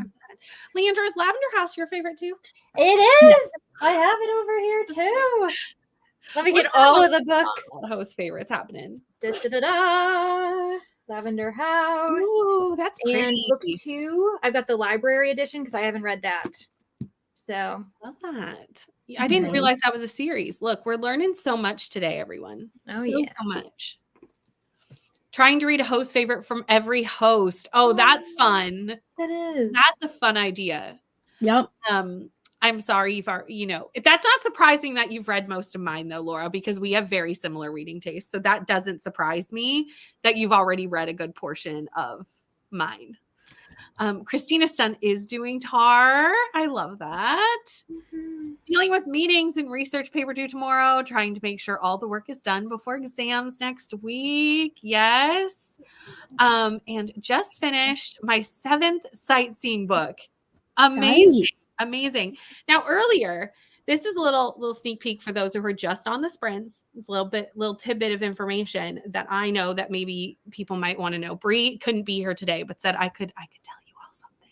Leandra, is Lavender House your favorite too? It is. I have it over here too. Let me get all of the books. Host favorites happening. Lavender House. Ooh, that's pretty. And book 2, I've got the library edition because I haven't read that. So love that. I didn't realize that was a series. Look, we're learning so much today, everyone. So much. Trying to read a host favorite from every host. Oh, that's fun. That is. That's a fun idea. Yep. I'm sorry that's not surprising that you've read most of mine though, Laura, because we have very similar reading tastes. So that doesn't surprise me that you've already read a good portion of mine. Christina's son is doing Tar. I love that. Dealing with meetings and research paper due tomorrow, trying to make sure all the work is done before exams next week. Yes. And just finished my 7th sightseeing book. Amazing. Nice. Amazing. Now earlier, this is a little sneak peek for those who are just on the sprints. It's a little tidbit of information that I know that maybe people might want to know. Bree couldn't be here today, but said I could tell you all something.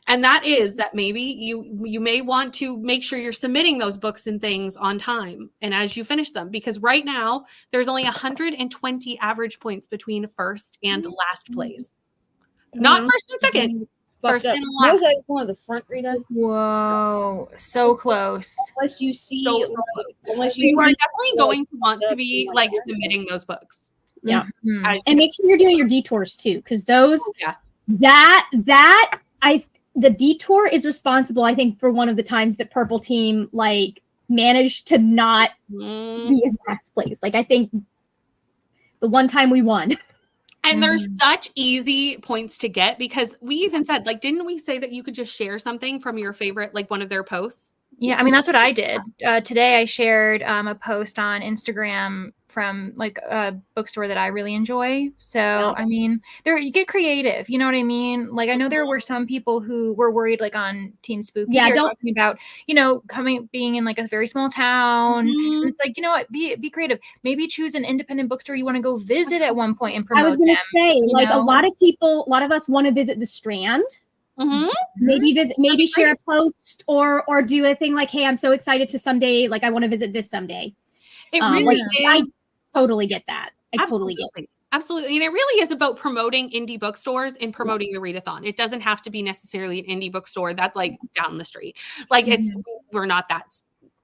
And that is that maybe you may want to make sure you're submitting those books and things on time and as you finish them, because right now there's only 120 average points between first and last place. Not first and second. First and last. Was like one of the front readers. Whoa, so close. Unless you see, you are definitely going to want to be like submitting those books. Yeah, and make sure you're doing your detours too, because those the detour is responsible, I think, for one of the times that Purple Team like managed to not be in last place. Like I think the one time we won. And there's such easy points to get because we even said, like, didn't we say that you could just share something from your favorite, like one of their posts? Yeah, I mean, that's what I did. Today I shared a post on Instagram from like a bookstore that I really enjoy. So, I mean, you get creative, you know what I mean? Like, I know there were some people who were worried, like on Teen Spooky, they were talking about, being in like a very small town. And it's like, you know what, be creative. Maybe choose an independent bookstore you want to go visit at one point and promote. I was going to say, like, a lot of us want to visit the Strand. Maybe share a post or do a thing like, hey, I'm so excited to someday, like I want to visit this someday. It really is. I totally get that. Totally get it. Absolutely. And it really is about promoting indie bookstores and promoting the Readathon. It doesn't have to be necessarily an indie bookstore that's like down the street. Like we're not that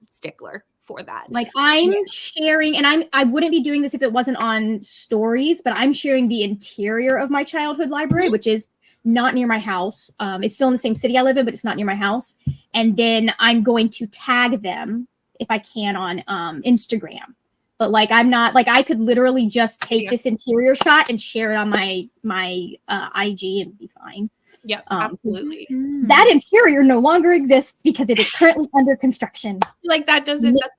stickler for that. Like I'm sharing, and I wouldn't be doing this if it wasn't on stories, but I'm sharing the interior of my childhood library, which is not near my house. It's still in the same city I live in, but it's not near my house. And then I'm going to tag them if I can on Instagram. But like I'm not like I could literally just take this interior shot and share it on my IG and be fine. Yeah, absolutely. That interior no longer exists because it is currently under construction. Like that's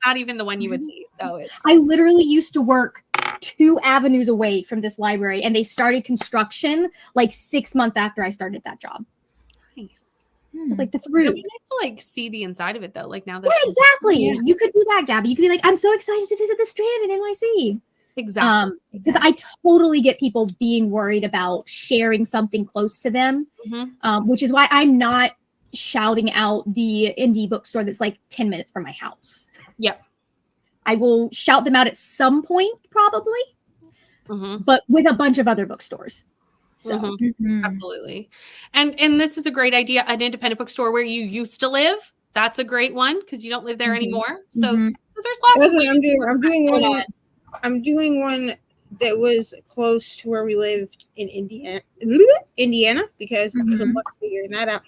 not even the one you would see. So I literally used to work 2 avenues away from this library, and they started construction like 6 months after I started that job. Nice. I was like, that's rude. It'd be nice to like see the inside of it though. Like now that exactly. Yeah. You could do that, Gabby. You could be like, I'm so excited to visit the Strand in NYC. Exactly. Because I totally get people being worried about sharing something close to them, which is why I'm not shouting out the indie bookstore that's like 10 minutes from my house. Yep. I will shout them out at some point, probably, but with a bunch of other bookstores. So absolutely. And this is a great idea. An independent bookstore where you used to live. That's a great one because you don't live there anymore. So there's lots of I'm doing one that was close to where we lived in Indiana, because good luck figuring that out.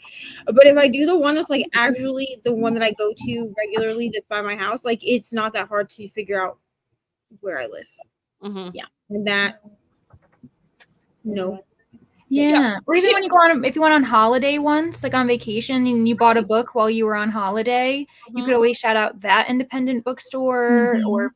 But if I do the one that's like actually the one that I go to regularly, that's by my house, like it's not that hard to figure out where I live. Yeah, and that no. Yeah. Or even when you go on, if you went on holiday once, like on vacation, and you bought a book while you were on holiday, you could always shout out that independent bookstore or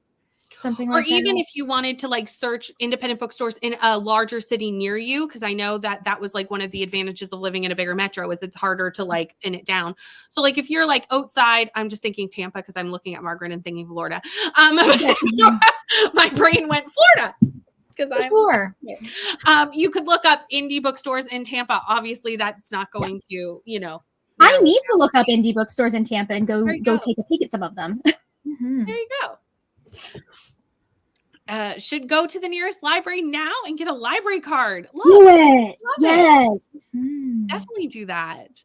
something like that. Or even if you wanted to like search independent bookstores in a larger city near you, because I know that that was like one of the advantages of living in a bigger metro is it's harder to like pin it down. So like if you're like outside, I'm just thinking Tampa because I'm looking at Margaret and thinking Florida. My brain went Florida. Because you could look up indie bookstores in Tampa. Obviously, that's not going to, I need to look up indie bookstores in Tampa and go take a peek at some of them. There you go. Should go to the nearest library now and get a library card. Do it. Yes. Definitely do that.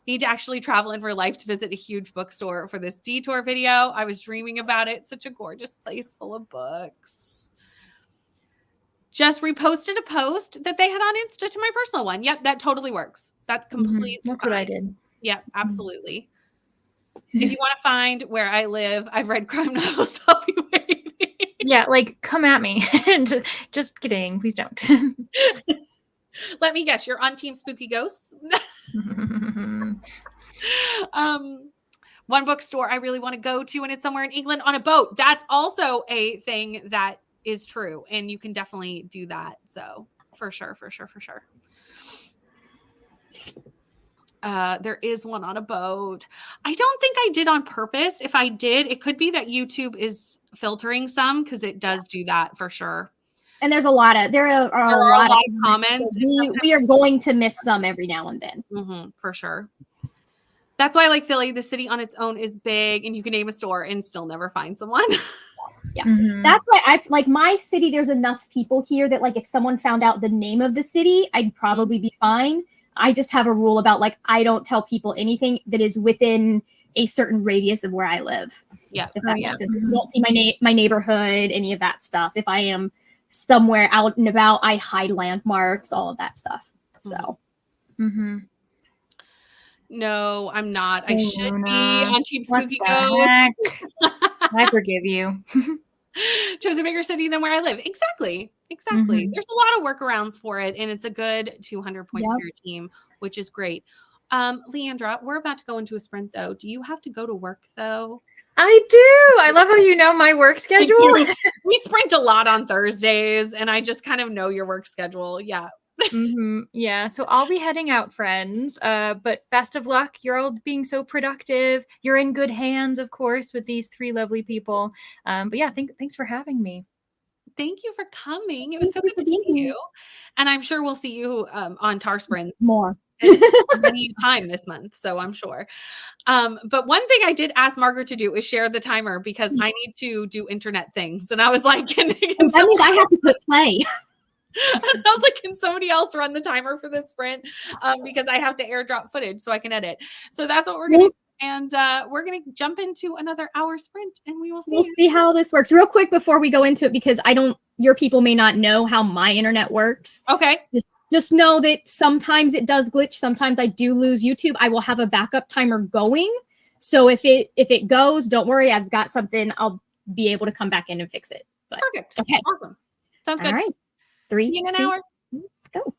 Need to actually travel in real life to visit a huge bookstore for this detour video. I was dreaming about it. Such a gorgeous place full of books. Just reposted a post that they had on Insta to my personal one. Yep, that totally works. That's completely That's fine. what I did. Yep, absolutely. If you want to find where I live, I've read crime novels. I'll be waiting. Yeah, like come at me. Just kidding. Please don't. Let me guess. You're on Team Spooky Ghosts. One bookstore I really want to go to, and it's somewhere in England on a boat. That's also a thing that is true, and you can definitely do that. So for sure. There is one on a boat. I don't think I did on purpose. If I did, it could be that YouTube is filtering some because it does do that for sure. And there are a lot of comments. So we are going to miss some every now and then. For sure. That's why I like Philly. The city on its own is big, and you can name a store and still never find someone. Yeah. That's why I like my city. There's enough people here that like if someone found out the name of the city, I'd probably be fine. I just have a rule about like I don't tell people anything that is within a certain radius of where I live. Yeah. If that makes sense. You won't see my neighborhood, any of that stuff. If I am somewhere out and about, I hide landmarks, all of that stuff. So no, I'm not. I should be on Team Spooky Ghost. I forgive you. Chose a bigger city than where I live. Exactly. There's a lot of workarounds for it, and it's a good 200 points for your team, which is great. Leandra, we're about to go into a sprint, though. Do you have to go to work, though? I do. I love how you know my work schedule. We sprint a lot on Thursdays, and I just kind of know your work schedule. Yeah. Yeah, so I'll be heading out, friends. But best of luck. You're all being so productive. You're in good hands, of course, with these three lovely people. But yeah, thanks for having me. Thank you for coming. It was so good to see you. And I'm sure we'll see you on Tar Sprints more any time this month. So I'm sure. But one thing I did ask Margaret to do is share the timer because I need to do internet things. And I was like, that means I have to put play. And I was like, can somebody else run the timer for this sprint? Because I have to airdrop footage so I can edit. So that's what we're going to do. And we're going to jump into another hour sprint and we will see. We'll see how this works real quick before we go into it, because your people may not know how my internet works. Okay. Just know that sometimes it does glitch. Sometimes I do lose YouTube. I will have a backup timer going. So if it goes, don't worry. I've got something. I'll be able to come back in and fix it. But, perfect. Okay. Awesome. Sounds good. All right. 3, see you in an 2, hour. Go.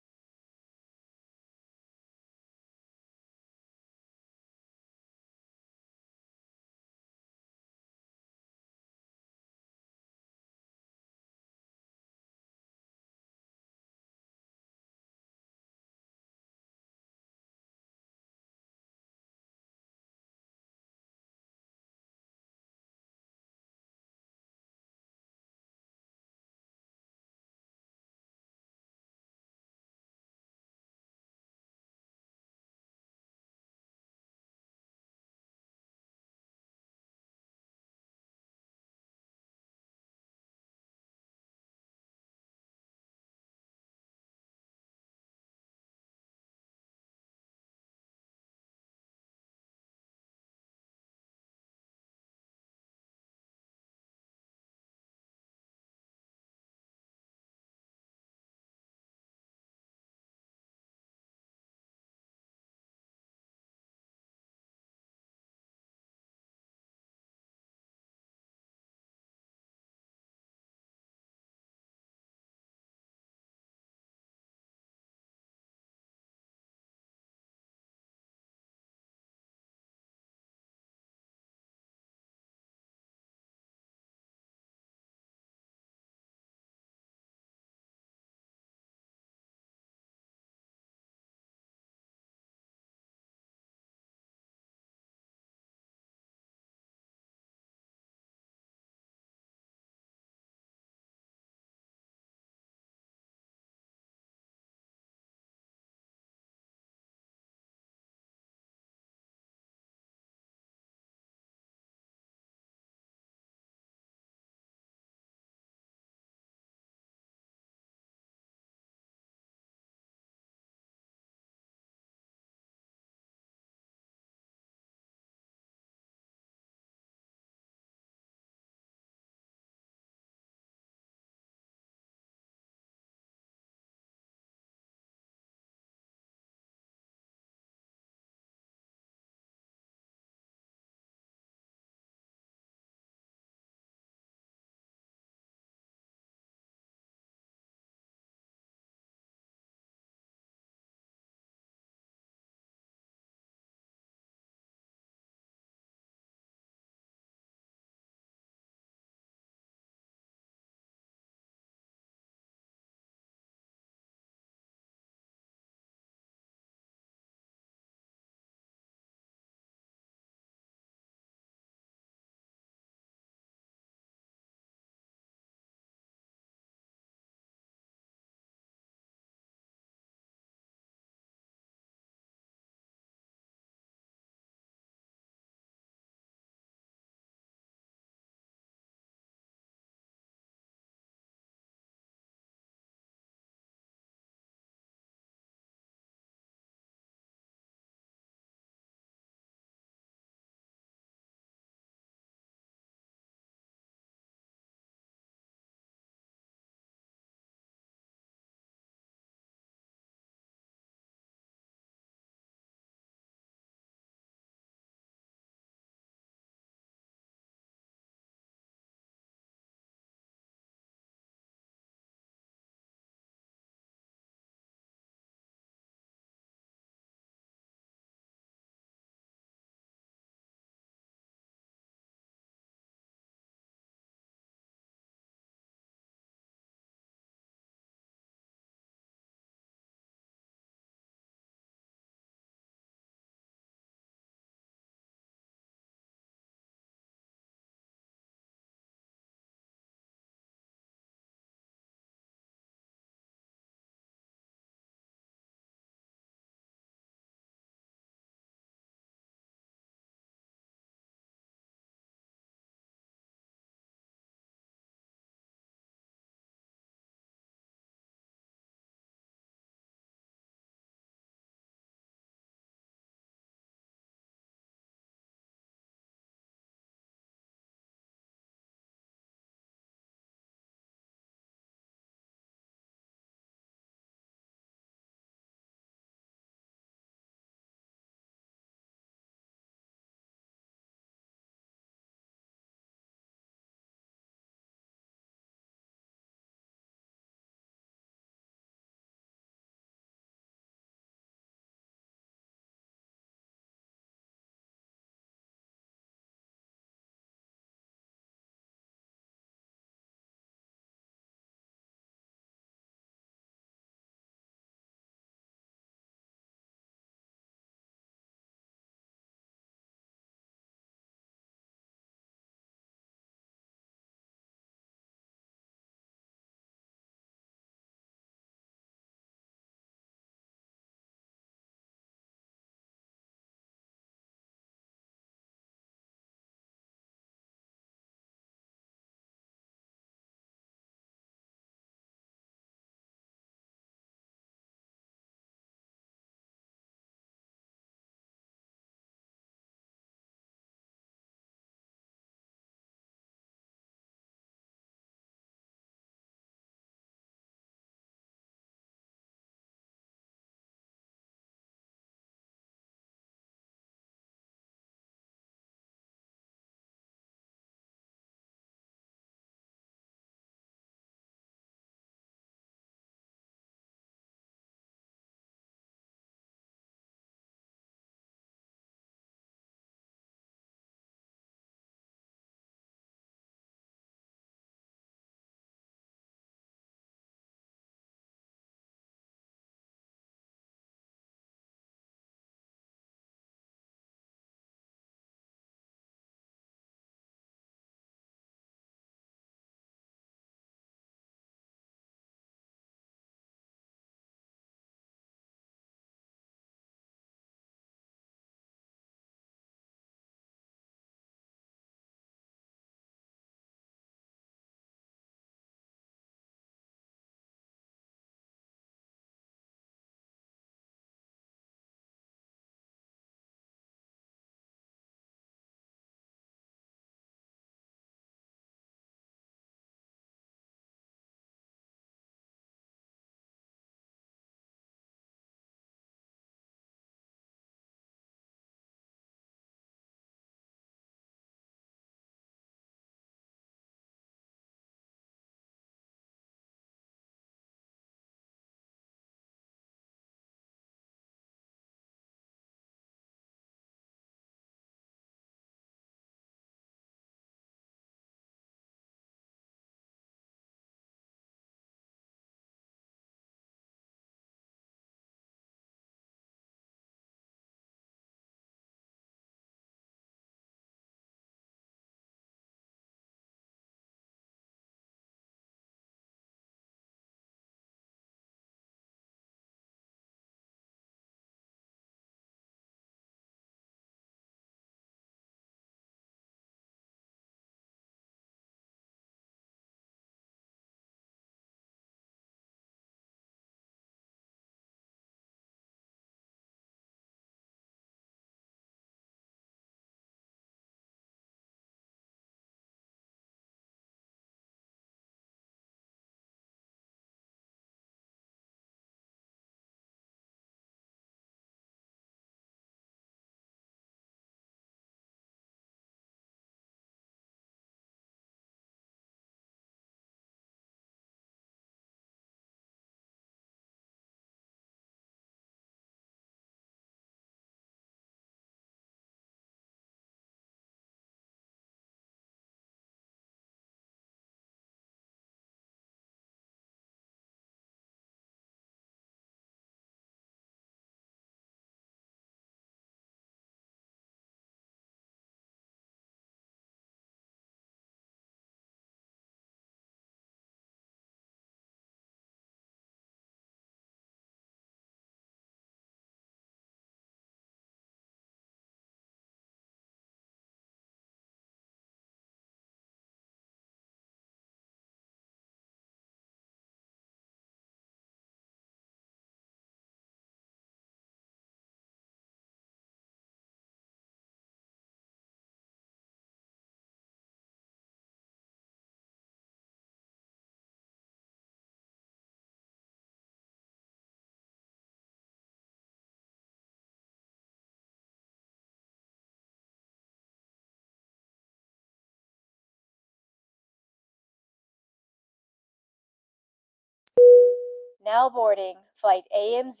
Now boarding flight AMZ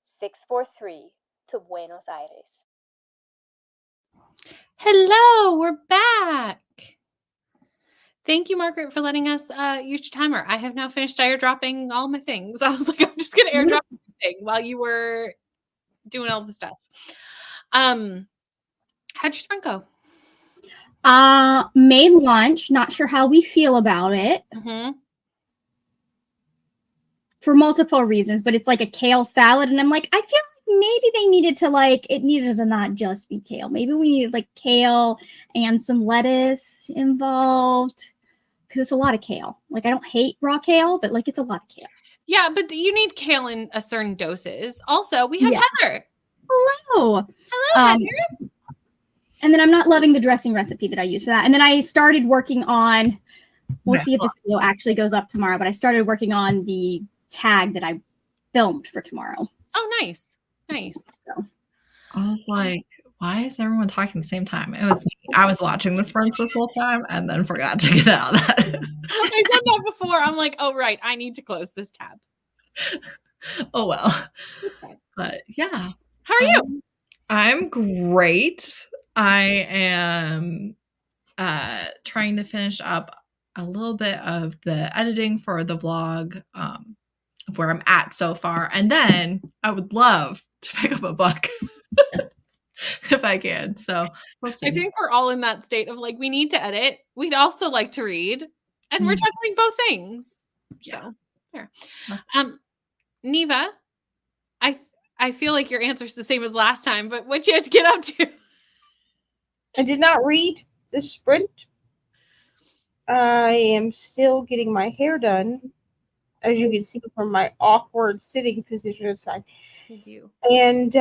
643 to Buenos Aires. Hello, we're back. Thank you, Margaret, for letting us use your timer. I have now finished airdropping all my things. I was like, I'm just going to airdrop everything while you were doing all the stuff. How'd your sprint go? Made lunch. Not sure how we feel about it. For multiple reasons, but it's like a kale salad, and I'm like, I feel like maybe they needed to it needed to not just be kale. Maybe we needed like kale and some lettuce involved, because it's a lot of kale. Like, I don't hate raw kale, but like, it's a lot of kale. Yeah, but you need kale in a certain doses. Also, we have Heather. Hello. Hello, Heather. And then I'm not loving the dressing recipe that I use for that. And then I started working on, we'll see if this video actually goes up tomorrow, but I started working on the tag that I filmed for tomorrow. Oh, nice. Nice. So. I was like, why is everyone talking at the same time? It was me. I was watching the sprints this whole time and then forgot to get out of that. I've done that before. I'm like, oh, right. I need to close this tab. Oh, well. But yeah. How are you? I'm great. I am trying to finish up a little bit of the editing for the vlog of where I'm at so far. And then I would love to pick up a book if I can. So we'll see. I think we're all in that state of like, we need to edit. We'd also like to read. And we're juggling both things. Yeah. So there. Neva, I feel like your answer is the same as last time, but what you had to get up to? I did not read the sprint. I am still getting my hair done, as you can see from my awkward sitting position aside. And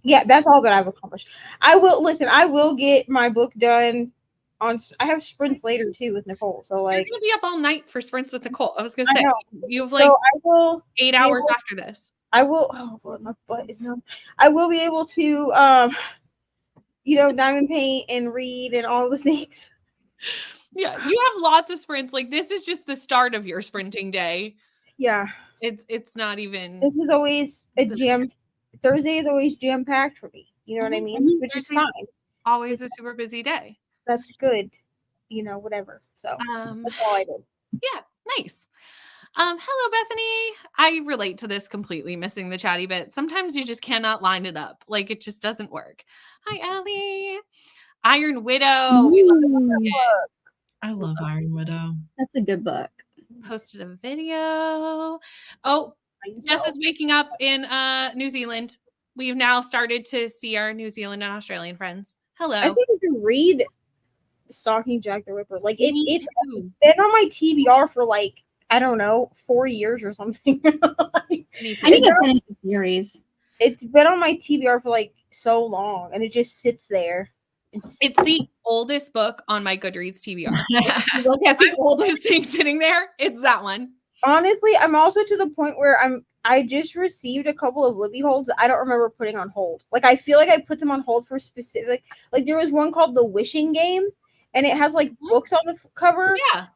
yeah, that's all that I've accomplished. I will get my book done on. I have sprints later too with Nicole. So like, you're gonna be up all night for sprints with Nicole. I was gonna say you have like so I will 8 hours after this. I will. Oh Lord, my butt is numb. I will be able to diamond paint and read and all the things. Yeah, you have lots of sprints. Like, this is just the start of your sprinting day. Yeah. It's not even. This is always a jam. Thursday is always jam packed for me. You know what I mean? Which is fine. Always a super busy day. That's good. Whatever. So that's all I did. Yeah, nice. Hello, Bethany. I relate to this completely, missing the chatty bit. Sometimes you just cannot line it up. Like, it just doesn't work. Hi, Ellie. Iron Widow. We love it. I love Iron Widow. That's a good book. Posted a video. Oh, Jess is waking up in New Zealand. We've now started to see our New Zealand and Australian friends. Hello. I think you can read Stalking Jack the Ripper. Like it's been on my TBR for like, I don't know, 4 years or something. I need to finish the series. It's been on my TBR for like so long, and it just sits there. It's the oldest book on my Goodreads TBR. If you look at the oldest thing sitting there, it's that one. Honestly, I'm also to the point where I just received a couple of Libby holds I don't remember putting on hold. Like, I feel like I put them on hold for specific, like there was one called The Wishing Game, and it has like books on the cover. Yeah.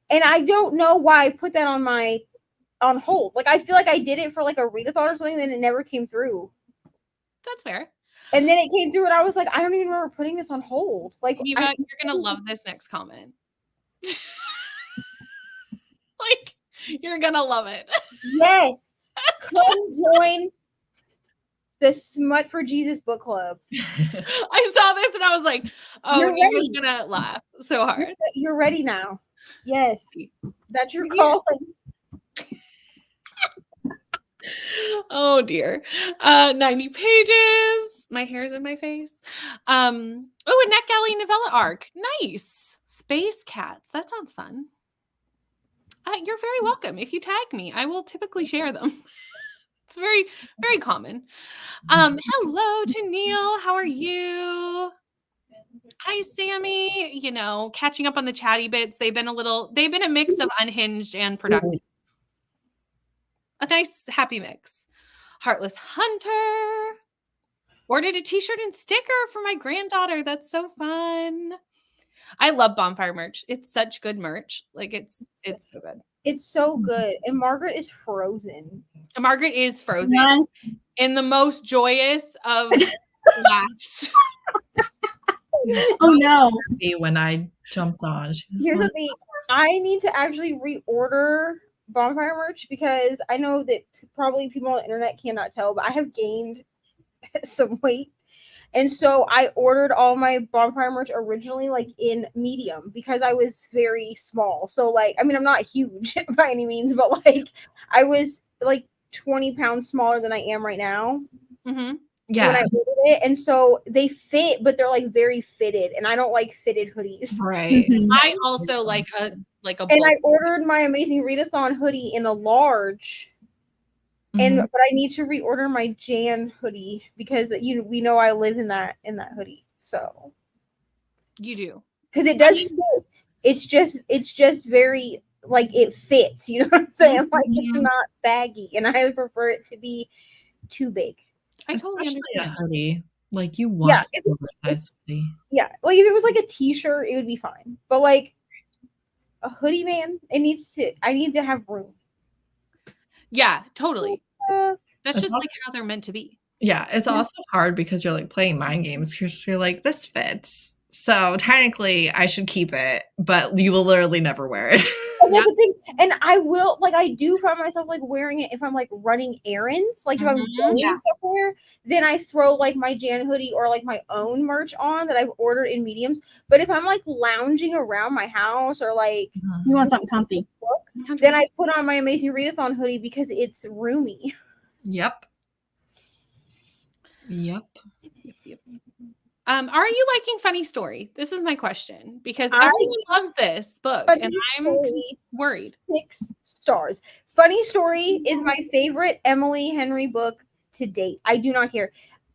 And I don't know why I put that on hold. Like, I feel like I did it for like a readathon or something, then it never came through. That's fair. And then it came through, and I was like, I don't even remember putting this on hold. Like, Eva, you're gonna love this next comment. Like, you're gonna love it. Yes. Come join the Smut for Jesus book club. I saw this and I was like, oh, Eva's gonna laugh so hard. You're ready now. Yes. That's your calling. Oh dear. 90 pages. My hair's in my face. Oh, a NetGalley novella arc. Nice. Space Cats. That sounds fun. You're very welcome. If you tag me, I will typically share them. It's very, very common. Hello to Neil. How are you? Hi, Sammy. Catching up on the chatty bits. They've been a mix of unhinged and productive. A nice, happy mix. Heartless Hunter. Ordered a t-shirt and sticker for my granddaughter. That's so fun. I love Bonfire merch. It's such good merch. Like, it's so good. It's so good. And Margaret is frozen. Margaret is frozen Nice. in the most joyous of laughs. Oh no. When I jumped on. Here's the thing. I need to actually reorder bonfire merch because I know that probably people on the internet cannot tell, but I have gained some weight. And so I ordered all my bonfire merch originally like in medium because I was very small. So like, I mean, I'm not huge by any means, but like I was like 20 pounds smaller than I am right now. Mm-hmm. Yeah. When I ordered it. And so they fit, but they're like very fitted. And I don't like fitted hoodies. Right. I also like a And I ordered my Amazing Readathon hoodie in a large. And but I need to reorder my Jan hoodie because we know I live in that hoodie. So you do. Because it does fit. It's just very like it fits, you know what I'm saying? Like it's not baggy, and I prefer it to be too big. I totally Especially understand. a hoodie. Like you want an oversized hoodie. Yeah. Like if it was like a t-shirt, it would be fine. But like a hoodie, man, I need to have room. Yeah, totally. That's just also, like how they're meant to be. Yeah, it's also hard because you're like playing mind games. You're like, this fits. So technically I should keep it, but you will literally never wear it. That's the thing. And I will, like, I do find myself like wearing it if I'm like running errands. Like if I'm going somewhere, then I throw like my Jan hoodie or like my own merch on that I've ordered in mediums. But if I'm like lounging around my house or like you want something comfy, then I put on my Amazing Readathon hoodie because it's roomy. Yep. Are you liking Funny Story? This is my question because everyone loves this book and I'm worried. 6 stars. Funny Story is my favorite Emily Henry book to date. I do not care.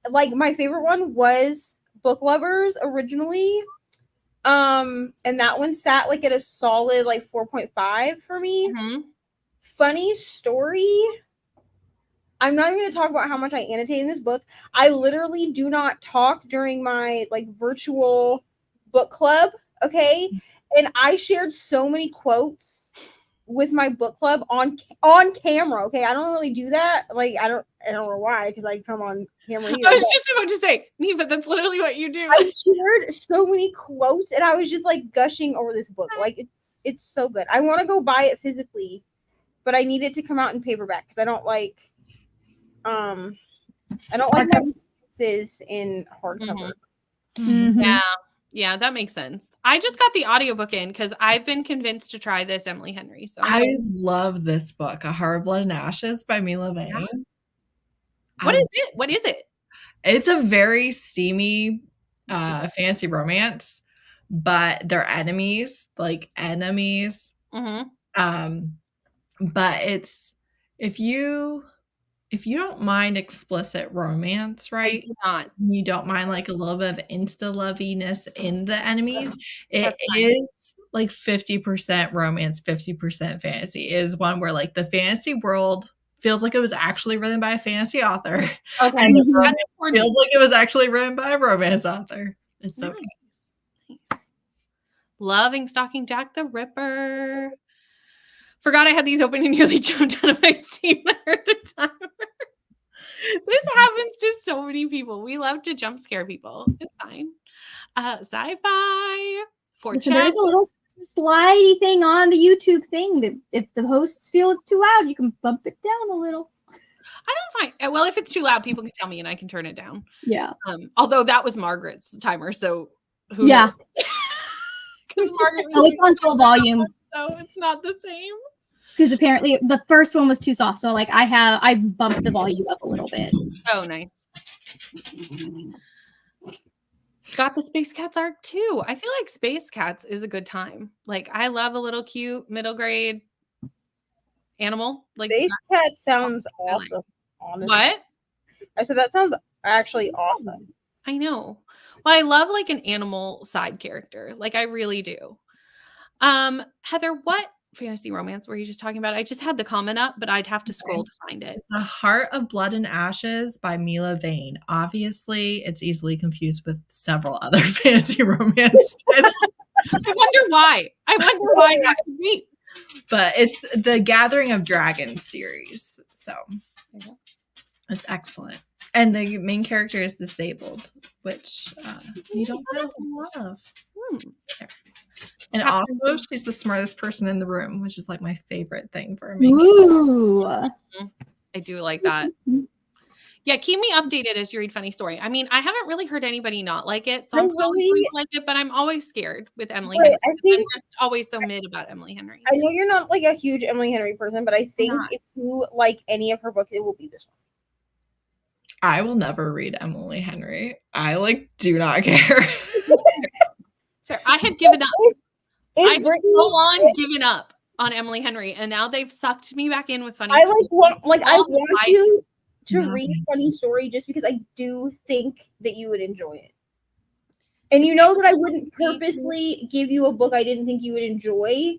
Like my favorite one was Book Lovers originally. And that one sat like at a solid like 4.5 for me. Funny Story. I'm not even going to talk about how much I annotate in this book. I literally do not talk during my like virtual book club, okay? And I shared so many quotes with my book club on camera, okay? I don't really do that. Like I don't know why because I come on camera here. I was just about to say, Neva, that's literally what you do. I shared so many quotes and I was just like gushing over this book. Like it's so good. I want to go buy it physically, but I need it to come out in paperback because I don't like my experiences in hardcover. Yeah, that makes sense. I just got the audiobook in because I've been convinced to try this Emily Henry. So I love this book, A Heart of Blood and Ashes by Mila Vane. Yeah. What is it? It's a very steamy fantasy romance, but they're enemies. But it's if you don't mind explicit romance, right? You don't mind like a little bit of insta-loviness in the enemies. It is like 50% romance, 50% fantasy. It is one where like the fantasy world feels like it was actually written by a fantasy author. Okay. And the romance feels like it was actually written by a romance author. It's so nice. Loving Stalking Jack the Ripper. Forgot I had these open and nearly jumped out of my seat when I heard the timer. This happens to so many people. We love to jump scare people. It's fine. Sci-fi for so there's a little slidey thing on the YouTube thing that if the hosts feel it's too loud, you can bump it down a little. I don't find well if it's too loud, people can tell me and I can turn it down. Yeah. Although that was Margaret's timer, so who knows? Because Margaret was on full volume, so it's not the same. Because apparently the first one was too soft, so like I bumped the volume up a little bit. Oh, nice. Got the Space Cats arc too. I feel like Space Cats is a good time. Like I love a little cute middle grade animal. Like Space Cats sounds awesome. Honestly. What? I said that sounds actually awesome. I know. Well, I love like an animal side character. Like I really do. Heather, what fantasy romance were you just talking about? I just had the comment up, but I'd have to scroll to find it. It's A Heart of Blood and Ashes by Mila Vane. Obviously, it's easily confused with several other fantasy romance titles. I wonder why that could be. But it's the Gathering of Dragons series. So it's excellent. And the main character is disabled, which you don't have a lot of. And also, she's the smartest person in the room, which is like my favorite thing for a main Ooh. I do like that. Yeah, keep me updated as you read Funny Story. I mean, I haven't really heard anybody not like it, so I'm probably going to like it, but I'm always scared with Emily Henry. I think I'm just always so mid about Emily Henry. I know you're not like a huge Emily Henry person, but I think if you like any of her books, it will be this one. I will never read Emily Henry. I do not care. So I had given up. I had full on given up on Emily Henry, and now they've sucked me back in with Funny Story. I want you to read Funny Story just because I do think that you would enjoy it. And you know that I wouldn't purposely give you a book I didn't think you would enjoy,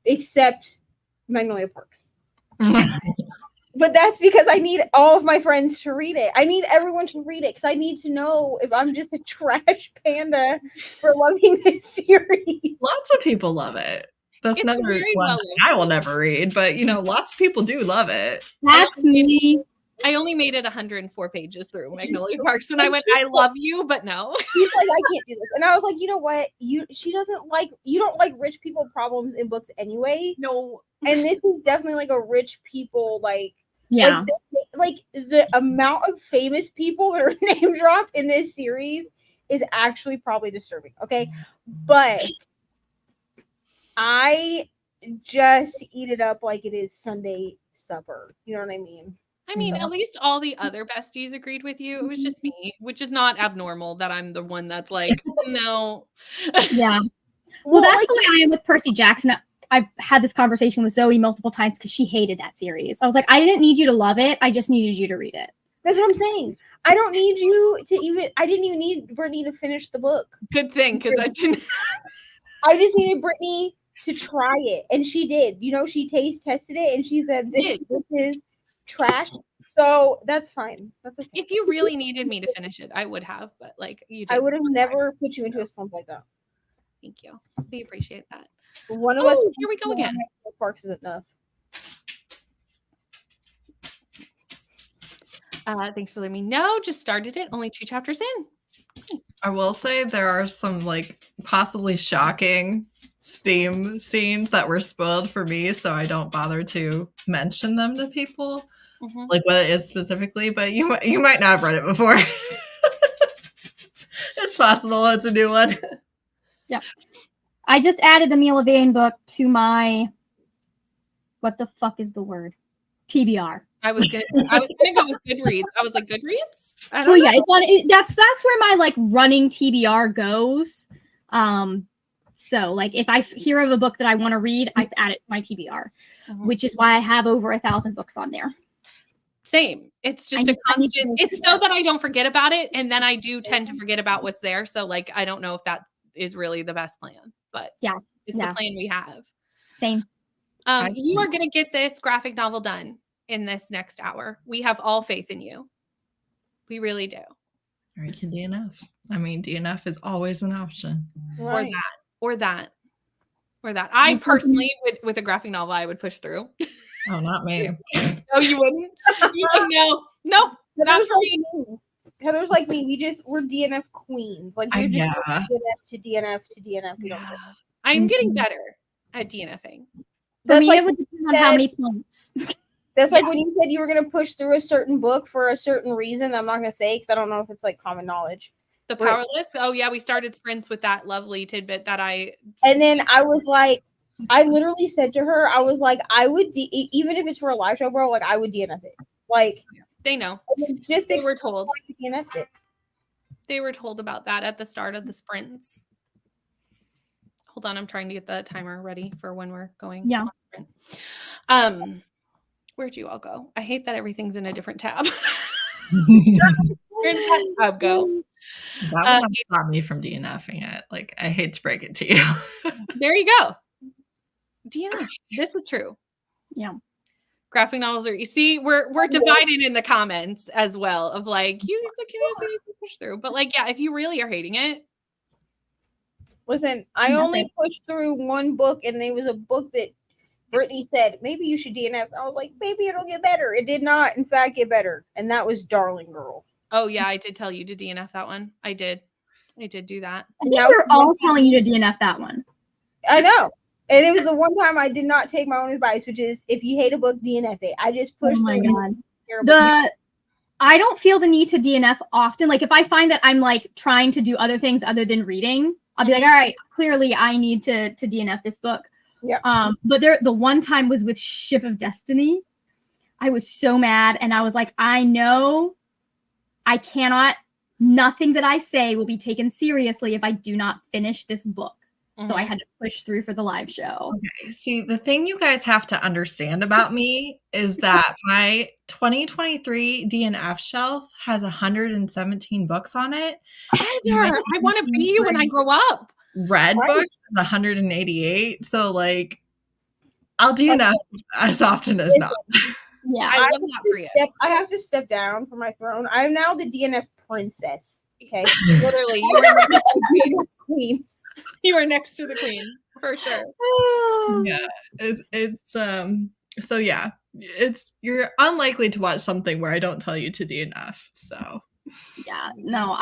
except Magnolia Parks. But that's because I need all of my friends to read it. I need everyone to read it because I need to know if I'm just a trash panda for loving this series. Lots of people love it. That's another one I will never read, but lots of people do love it. That's me. I only made it 104 pages through Magnolia Parks when I went, I love you, but no. He's like, I can't do this. And I was like, you know what? You don't like rich people problems in books anyway. No. And this is definitely like a rich people yeah. Like the amount of famous people that are name dropped in this series is actually probably disturbing. Okay. But I just eat it up like it is Sunday supper. You know what I mean? I mean, at least all the other besties agreed with you. It was just me, which is not abnormal that I'm the one that's like, no. Yeah. Well, that's the way I am with Percy Jackson. I've had this conversation with Zoe multiple times because she hated that series. I was like, I didn't need you to love it. I just needed you to read it. That's what I'm saying. I don't need you to I didn't even need Brittany to finish the book. Good thing, because I didn't. I just needed Brittany to try it. And she did. She taste tested it and she said, this is trash. So that's fine. That's okay. If you really needed me to finish it, I would have, but you didn't. I would have never put you into a slump like that. Thank you. We appreciate that. One of us. Here we go again. Parks isn't enough. Thanks for letting me know. Just started it. Only 2 chapters in. I will say there are some possibly shocking Steam scenes that were spoiled for me, so I don't bother to mention them to people, what it is specifically. But you might not have read it before. It's possible it's a new one. Yeah. I just added the Mila Vane book to my, what the fuck is the word? TBR. I was gonna go with Goodreads. I was like, Goodreads? Yeah, it's on. That's where my running TBR goes. So if I hear of a book that I want to read, I add it to my TBR, which is why I have over 1,000 books on there. Same. It's just a constant. It's so that I don't forget about it, and then I do tend to forget about what's there. So I don't know if that is really the best plan, but it's the plan we have. Same. You are gonna get this graphic novel done in this next hour. We have all faith in you. We really do. Or you can DNF. I mean, DNF is always an option. Right. Or that. I personally, with a graphic novel, I would push through. Oh, not me. No, you wouldn't. You like, no, not for me. Heather's like me. We're DNF queens. We're just DNF to DNF to DNF. We don't know. I'm getting better at DNFing. For me, it would depend on how many points. That's like when you said you were going to push through a certain book for a certain reason. I'm not going to say because I don't know if it's common knowledge. The Powerless? Oh, yeah. We started sprints with that lovely tidbit that And then I was like, I literally said to her, I was like, I would, even if it's for a live show, bro, I would DNF it. They know. Just they were told. DNF it. They were told about that at the start of the sprints. Hold on. I'm trying to get the timer ready for when we're going. Yeah. Where'd you all go? I hate that everything's in a different tab. Where did that tab go? That would stop me from DNFing it. I hate to break it to you. There you go. DNF. This is true. Yeah. Graphic novels are. You see, we're divided in the comments as well. Of you can push through, but if you really are hating it, Listen, I only pushed through one book, and it was a book that Brittany said, maybe you should DNF. I was like, maybe it'll get better. It did not, in fact, get better. And that was Darling Girl. Oh, yeah, I did tell you to DNF that one. I did do that. I think we're all telling you to DNF that one. I know. And it was the one time I did not take my own advice, which is if you hate a book, DNF it. I just pushed Oh my through God. I don't feel the need to DNF often. Like if I find that I'm like trying to do other things other than reading, I'll be like, all right, clearly I need to DNF this book. Yeah. But the one time was with Ship of Destiny. I was so mad, and I was like, I know I cannot. Nothing that I say will be taken seriously if I do not finish this book. So I had to push through for the live show. Okay. See, the thing you guys have to understand about me is that my 2023 DNF shelf has 117 books on it. Heather, I want to be you when I grow up. Red books is 188. So like I'll DNF as often as not. Yeah. I love that for you. I have to step down from my throne. I'm now the DNF princess. Okay. Literally, you are next to the queen. You are next to the queen for sure. Yeah, it's so yeah, you're unlikely to watch something where I don't tell you to DNF. So yeah, no,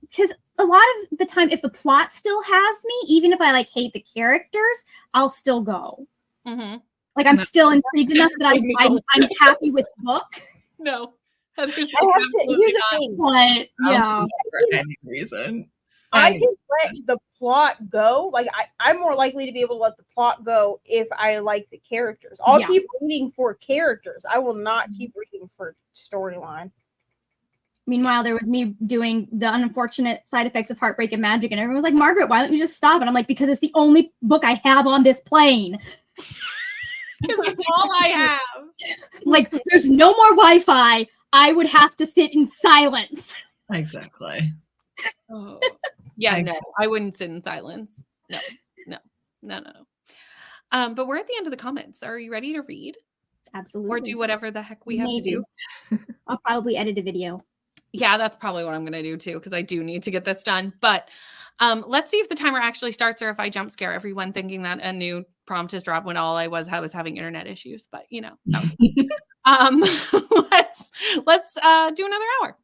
because a lot of the time, if the plot still has me, even if I like hate the characters, I'll still go. Mm-hmm. Like I'm still intrigued enough that I'm happy with the book. No, here's the thing. But yeah, for any reason. I can let the plot go. Like I'm more likely to be able to let the plot go if I like the characters. I'll keep reading for characters. I will not keep reading for storyline. Meanwhile, there was me doing the unfortunate side effects of Heartbreak and Magic, and everyone was like, Margaret, why don't you just stop? And I'm like, because it's the only book I have on this plane. Because it's all I have. Like, there's no more Wi-Fi. I would have to sit in silence. Exactly. Oh. Yeah, no, I wouldn't sit in silence. No. But we're at the end of the comments. Are you ready to read? Absolutely. Or do whatever the heck we have to do? I'll probably edit a video. Yeah, that's probably what I'm going to do too, because I do need to get this done. But let's see if the timer actually starts or if I jump scare everyone thinking that a new prompt has dropped when all I was having internet issues. But, you know, that was let's do another hour.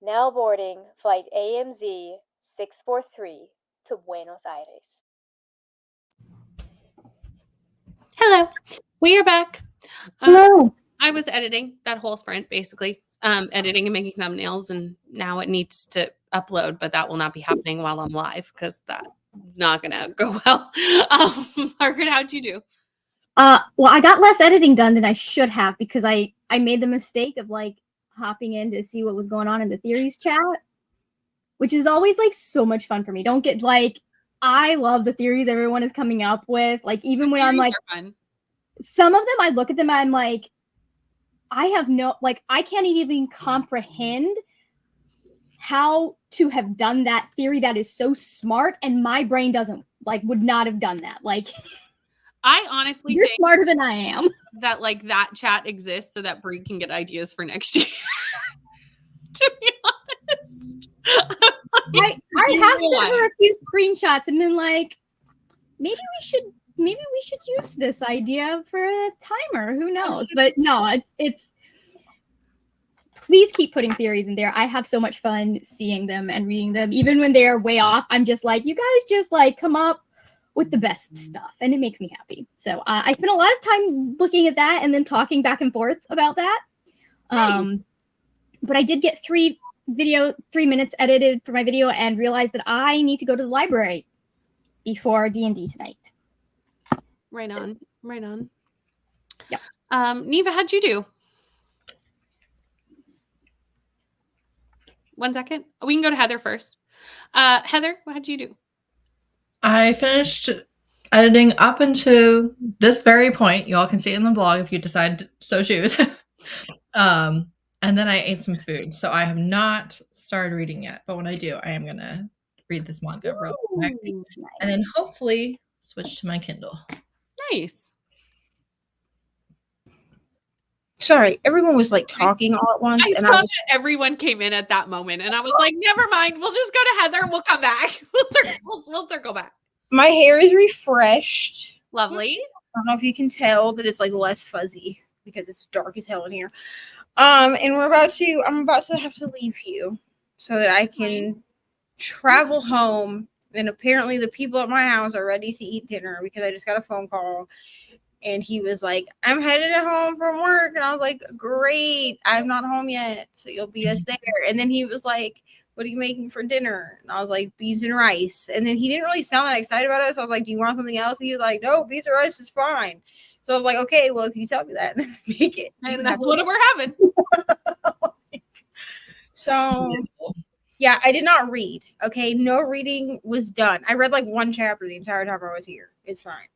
Now boarding flight AMZ 643 to Buenos Aires. Hello, we are back. Hello. I was editing that whole sprint, basically, editing and making thumbnails, and now it needs to upload, but that will not be happening while I'm live because that's not going to go well. Margaret, how'd you do? Well, I got less editing done than I should have because I made the mistake of like hopping in to see what was going on in the theories chat, which is always like so much fun for me. Don't get like, I love the theories everyone is coming up with. Like even when I'm like, some of them, I look at them, I'm like, I have no, like, I can't even comprehend how to have done that theory that is so smart, and my brain doesn't, like, would not have done that. Like, I honestly you're think smarter than I am. that, like, that chat exists so that Brie can get ideas for next year. To be honest. I have sent her a few screenshots and been like, maybe we should use this idea for a timer. Who knows? But no, it's please keep putting theories in there. I have so much fun seeing them and reading them. Even when they are way off, I'm just like, you guys just like come up with the best stuff, and it makes me happy. So I spent a lot of time looking at that and then talking back and forth about that. Nice. But I did get 3 minutes edited for my video and realized that I need to go to the library before D&D tonight. Right on. Yep. Neva, how'd you do? 1 second. We can go to Heather first. Heather, how'd you do? I finished editing up until this very point. You all can see it in the vlog if you decide to so choose. And then I ate some food. So I have not started reading yet. But when I do, I am going to read this manga real quick. Nice. And then hopefully switch to my Kindle. Nice. Sorry, everyone was like talking all at once. I saw that everyone came in at that moment, and I was like, never mind. We'll just go to Heather and we'll come back. We'll circle back. My hair is refreshed. Lovely. I don't know if you can tell that it's like less fuzzy because it's dark as hell in here. And I'm about to have to leave you so that I can travel home. And apparently the people at my house are ready to eat dinner because I just got a phone call. And he was like, I'm headed home from work. And I was like, great. I'm not home yet. So you'll beat us there. And then he was like, what are you making for dinner? And I was like, beans and rice. And then he didn't really sound that excited about it. So I was like, do you want something else? And he was like, no, beans and rice is fine. So I was like, okay, well, if you tell me that, then make it. And that's what we're having. So, yeah, I did not read. Okay, no reading was done. I read like 1 chapter the entire time I was here. It's fine.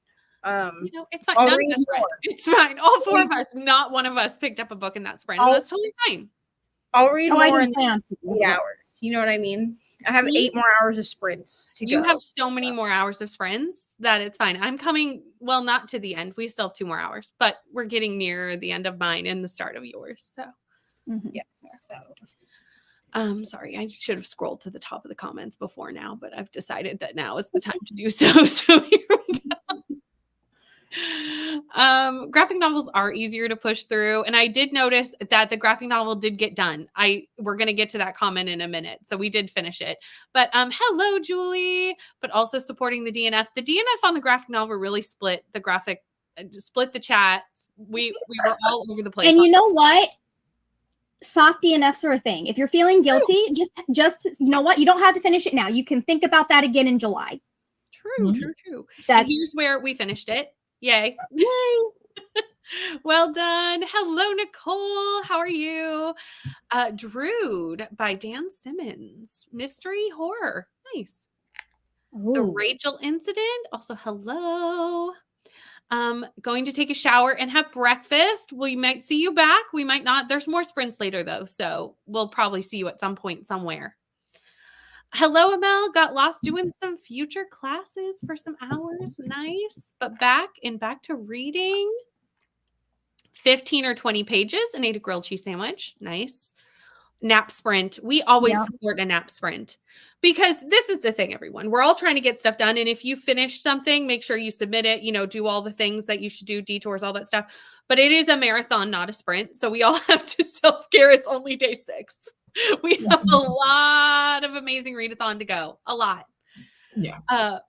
It's fine. None of us read. It's fine. All 4 of us, not one of us picked up a book in that sprint. And that's totally fine. I'll read more in 3 hours. You know what I mean? I have 8 more hours of sprints to go. You have so many more hours of sprints that it's fine. I'm coming, well, not to the end. We still have 2 more hours, but we're getting near the end of mine and the start of yours. So, yes. So, sorry, I should have scrolled to the top of the comments before now, but I've decided that now is the time to do so. So here we go. Graphic novels are easier to push through, and I did notice that the graphic novel did get done. We're going to get to that comment in a minute, so we did finish it. But hello Julie, but also supporting the DNF. The DNF on the graphic novel really split the chats. We were all over the place. And you know what, soft DNFs are a thing. If you're feeling guilty, just you know what, you don't have to finish it now. You can think about that again in July. True. Here's where we finished it. Yay. Well done. Hello, Nicole. How are you? Druid by Dan Simmons. Mystery horror. Nice. Ooh. The Rachel incident. Also, hello. Going to take a shower and have breakfast. We might see you back. We might not. There's more sprints later, though. So we'll probably see you at some point somewhere. Hello, Amel. Got lost doing some future classes for some hours. Nice. But back to reading. 15 or 20 pages and ate a grilled cheese sandwich. Nice. Nap sprint. We always support a nap sprint because this is the thing, everyone. We're all trying to get stuff done. And if you finish something, make sure you submit it, do all the things that you should do, detours, all that stuff. But it is a marathon, not a sprint. So we all have to self-care. It's only day 6. We have a lot of amazing readathon to go. A lot. Yeah.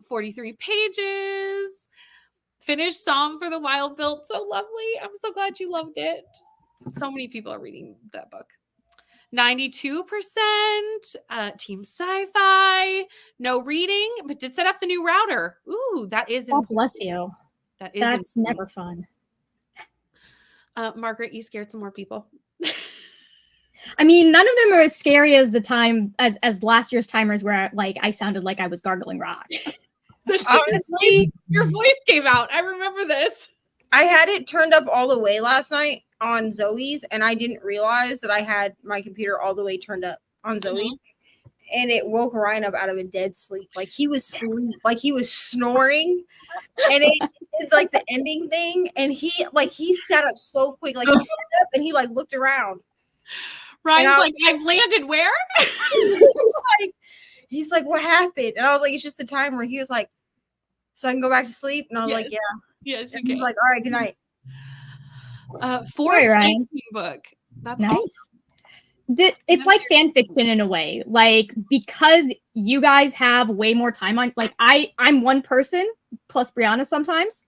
43 pages. Finished Psalm for the Wild Built. So lovely. I'm so glad you loved it. So many people are reading that book. 92% Team Sci-Fi. No reading, but did set up the new router. Ooh, that is God important. bless you. That's never fun. Margaret, you scared some more people. I mean, none of them are as scary as the time as last year's timers where like I sounded like I was gargling rocks. Honestly, your voice came out. I remember this. I had it turned up all the way last night on Zoe's, and I didn't realize that I had my computer all the way turned up on Zoe's. And it woke Ryan up out of a dead sleep. Like he was snoring. And it did like the ending thing. And he sat up so quick. Like he sat up and he like looked around. Ryan's like, I've landed where? he's like, what happened? And I was like, it's just the timer. He was like, so I can go back to sleep? And I was like, yeah. Yes, you and can. He's like, all right, good night. Fourth sightseeing book. That's nice. Awesome. It's like fan fiction in a way, like because you guys have way more time on. Like I'm one person plus Brianna sometimes,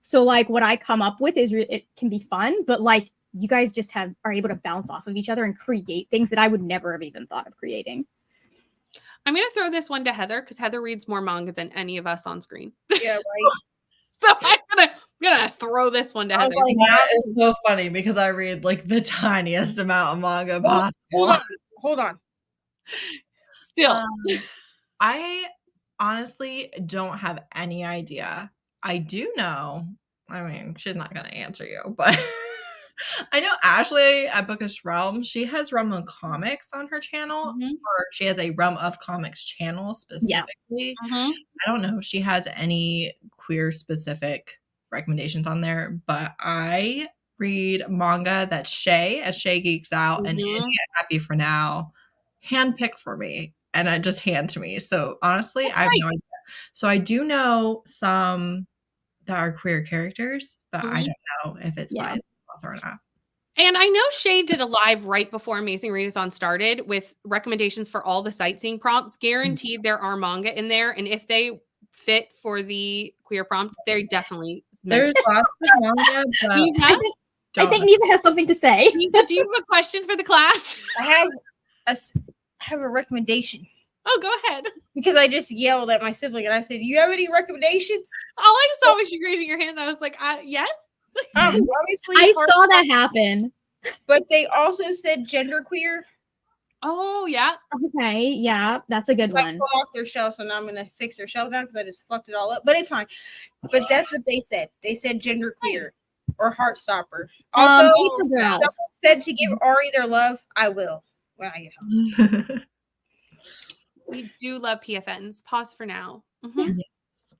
so like what I come up with is it can be fun, but like you guys just are able to bounce off of each other and create things that I would never have even thought of creating. I'm gonna throw this one to Heather because Heather reads more manga than any of us on screen. Yeah, right. So I'm gonna throw this one to Heather. Like, that is so funny because I read like the tiniest amount of manga possible. Hold on. Still, I honestly don't have any idea. I do know. I mean, she's not gonna answer you, but I know Ashley at Bookish Realm. She has Realm of Comics on her channel, or she has a Realm of Comics channel specifically. Yeah. I don't know if she has any queer specific recommendations on there, but I read manga that Shay Geeks Out and Is Yet Happy for Now handpicked for me, and it just hand to me. So honestly, I have no idea. So I do know some that are queer characters, but I don't know if it's by the author or not. And I know Shay did a live right before Amazing Readathon started with recommendations for all the sightseeing prompts. Guaranteed there are manga in there, and if they fit for the queer prompt, they're definitely there's lots of manga, but I think Neva has something to say. Neva, do you have a question for the class? I have a recommendation. Oh, go ahead. Because I just yelled at my sibling and I said, "You have any recommendations?" All I saw was you raising your hand. I was like, yes. Obviously, I saw that happen. But they also said genderqueer. Oh, yeah. Okay, yeah, that's a good one. Go off their shelf, so now I'm gonna fix their shelf now because I just fucked it all up. But it's fine. But that's what they said. They said genderqueer or Heartstopper. Also, someone said to give Ari their love. I will when I get home. We do love PFNs. Pause for now. Yes.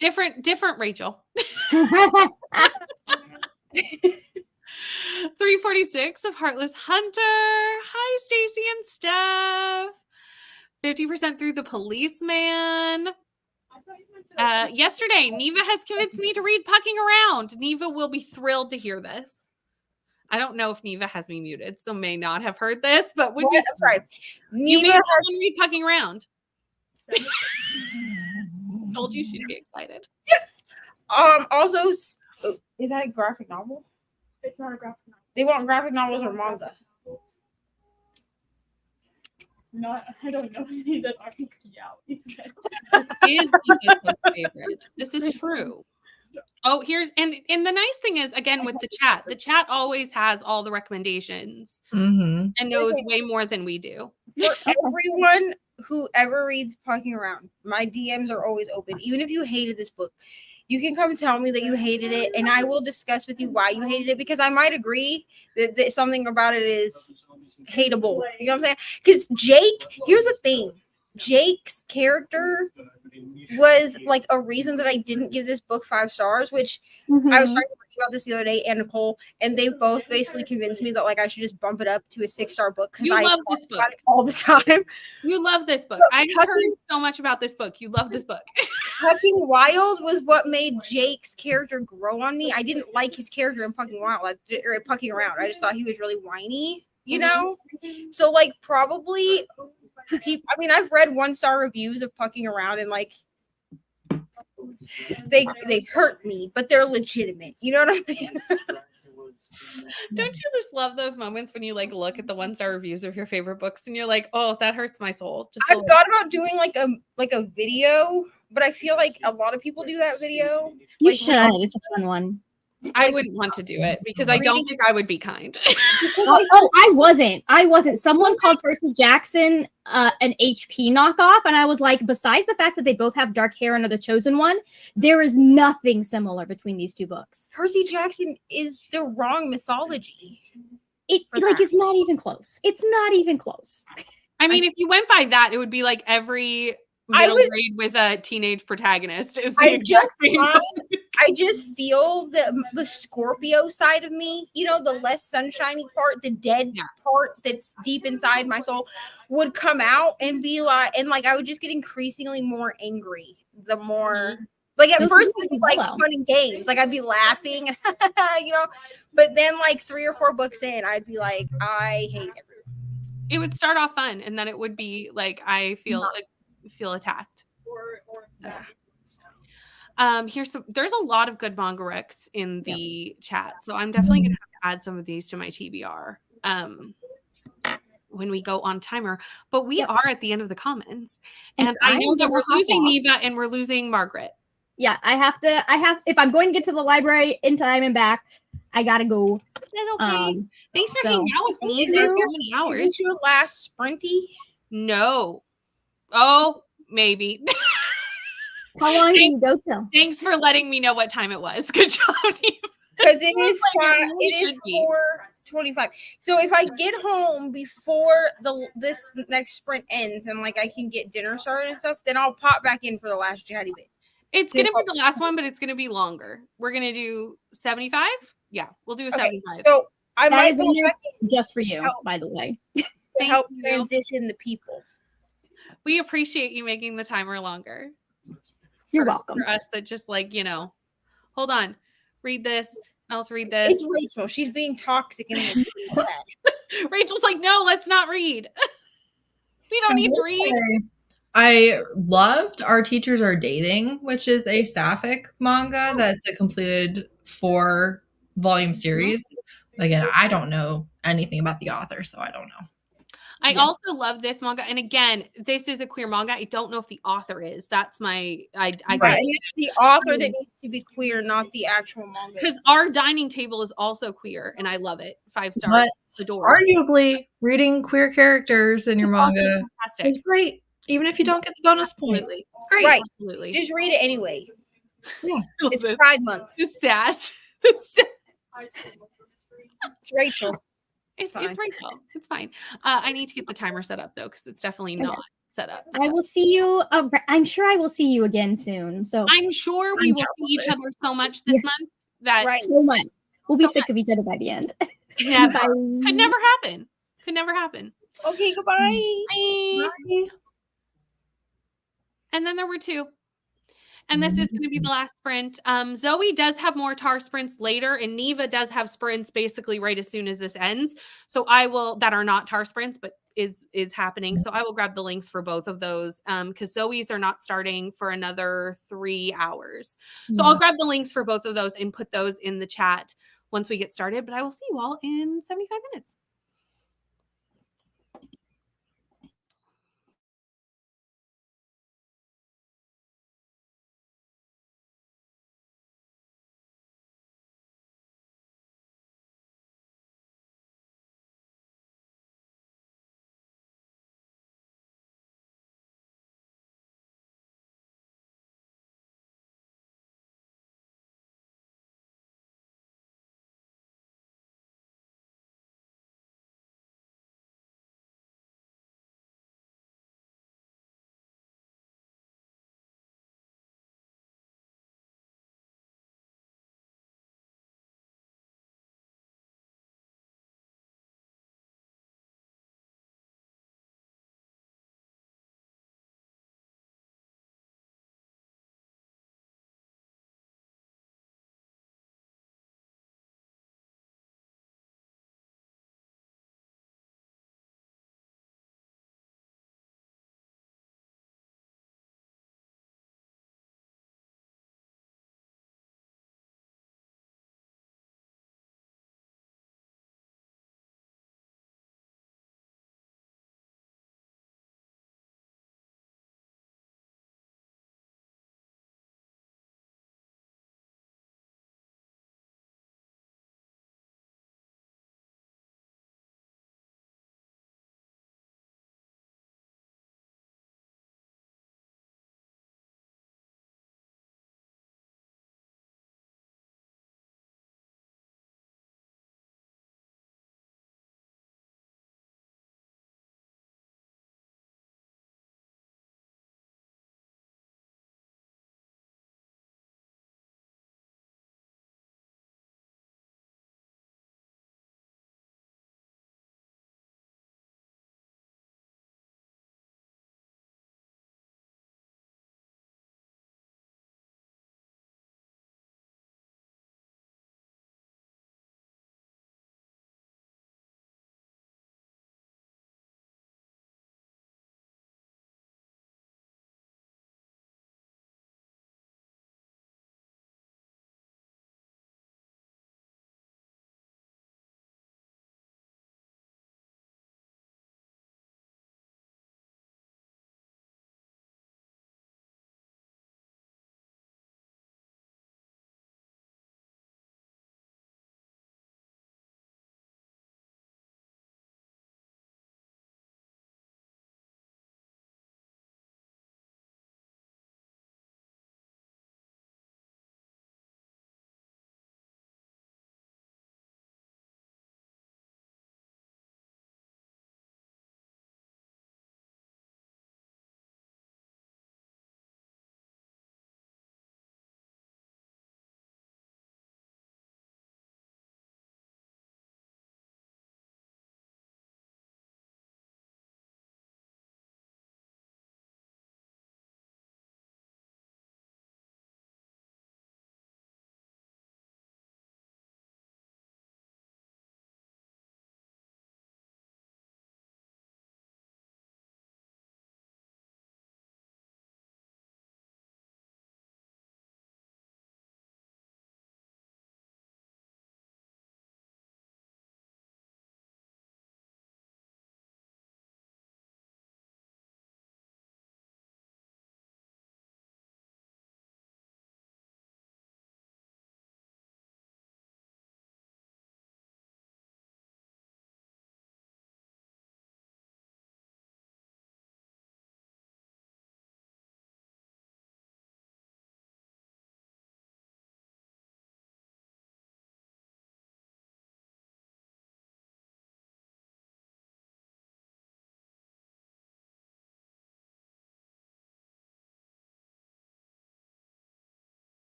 Different Rachel. 346 of Heartless Hunter. Hi, Stacy and Steph. 50% through The Policeman. Yesterday, Neva has convinced me to read Pucking Around. Neva will be thrilled to hear this. I don't know if Neva has me muted, so may not have heard this, but would you? I'm sorry. You made someone read Pucking Around. Told you she'd be excited. Yes. Also, is that a graphic novel? It's not a graphic novel. They want graphic novels or manga. No, I don't know any that are out. This is Neva's favorite. This is true. Oh, here's and the nice thing is again with the chat always has all the recommendations and knows way more than we do. For everyone who ever reads Pucking Around, my DMs are always open. Even if you hated this book, you can come tell me that you hated it, and I will discuss with you why you hated it, because I might agree that something about it is hateable. You know what I'm saying? Because Jake, here's the thing. Jake's character was like a reason that I didn't give this book 5 stars, which I was talking about this the other day, and Nicole, and they've both basically convinced me that like I should just bump it up to a 6-star book because I love this book all the time. You love this book. I've heard so much about this book. You love this book. Pucking Wild was what made Jake's character grow on me. I didn't like his character in Pucking Wild, or Pucking Around. I just thought he was really whiny. you know? So like probably people, I mean, I've read 1-star reviews of Pucking Around and like they hurt me, but they're legitimate. You know what I'm saying? Don't you just love those moments when you like look at the 1-star reviews of your favorite books and you're like, oh, that hurts my soul. Just I've thought about doing like a video, but I feel like a lot of people do that video. You Like, should. It's a fun one. I wouldn't want to do it because I don't think I would be kind. I wasn't. Someone called Percy Jackson an HP knockoff, and I was like, besides the fact that they both have dark hair and are the chosen one, there is nothing similar between these two books. Percy Jackson is the wrong mythology. It's not even close. It's not even close. I mean, if you went by that, it would be like every middle grade with a teenage protagonist is the exact same. I just feel the Scorpio side of me, you know, the less sunshiny part, the dead part that's deep inside my soul would come out and be like, and like I would just get increasingly more angry the more. Like at first it would be like fun and games, like I'd be laughing, you know, but then like 3 or 4 books in, I'd be like, I hate everyone. It would start off fun, and then it would be like I feel attacked. There's a lot of good manga recs in the chat, so I'm definitely gonna have to add some of these to my TBR when we go on timer. But we are at the end of the comments, and I know that we're losing Neva and we're losing Margaret. Yeah, if I'm going to get to the library in time and back, I gotta go. That's okay. Thanks for hanging out with me. Is this your last sprinty? No. Oh, maybe. How long do you go till? Thanks for letting me know what time it was. Good job, because it is 4:25. So if I get home before this next sprint ends and like I can get dinner started and stuff, then I'll pop back in for the last chatty bit. It's gonna be the last one, but it's gonna be longer. We're gonna do 75. Yeah, we'll do a 75. So I might go back just for you, by the way, to help transition the people. We appreciate you making the timer longer. You're welcome. For us that just like, you know, hold on, read this, and I'll read this. It's Rachel. She's being toxic in the chat. Rachel's like, no, let's not read. We don't need to read. I loved Our Teachers Are Dating, which is a sapphic manga that's a completed 4-volume series. Again, I don't know anything about the author, so I don't know. I also love this manga, and again, this is a queer manga. I don't know if the author is. That's my it's the author that needs to be queer, not the actual manga. Because Our Dining Table is also queer, and I love it. 5 stars. Adore. Arguably, reading queer characters in your manga is great, even if you don't get the bonus point. Great, right? Absolutely. Just read it anyway. Yeah, it's Pride Month. The sass. It's Rachel. It's Rachel. It's fine. I need to get the timer set up though, because it's definitely not set up. So. I will see you. I'm sure I will see you again soon. So I'm sure we will see each other so much this month that so much. We'll be sick of each other by the end. Yeah, could never happen. Could never happen. Okay, goodbye. Bye. And then there were 2. And this is going to be the last sprint. Zoe does have more tar sprints later, and Neva does have sprints basically right as soon as this ends. So that are not tar sprints, but is happening. So I will grab the links for both of those because Zoe's are not starting for another 3 hours. So I'll grab the links for both of those and put those in the chat once we get started. But I will see you all in 75 minutes.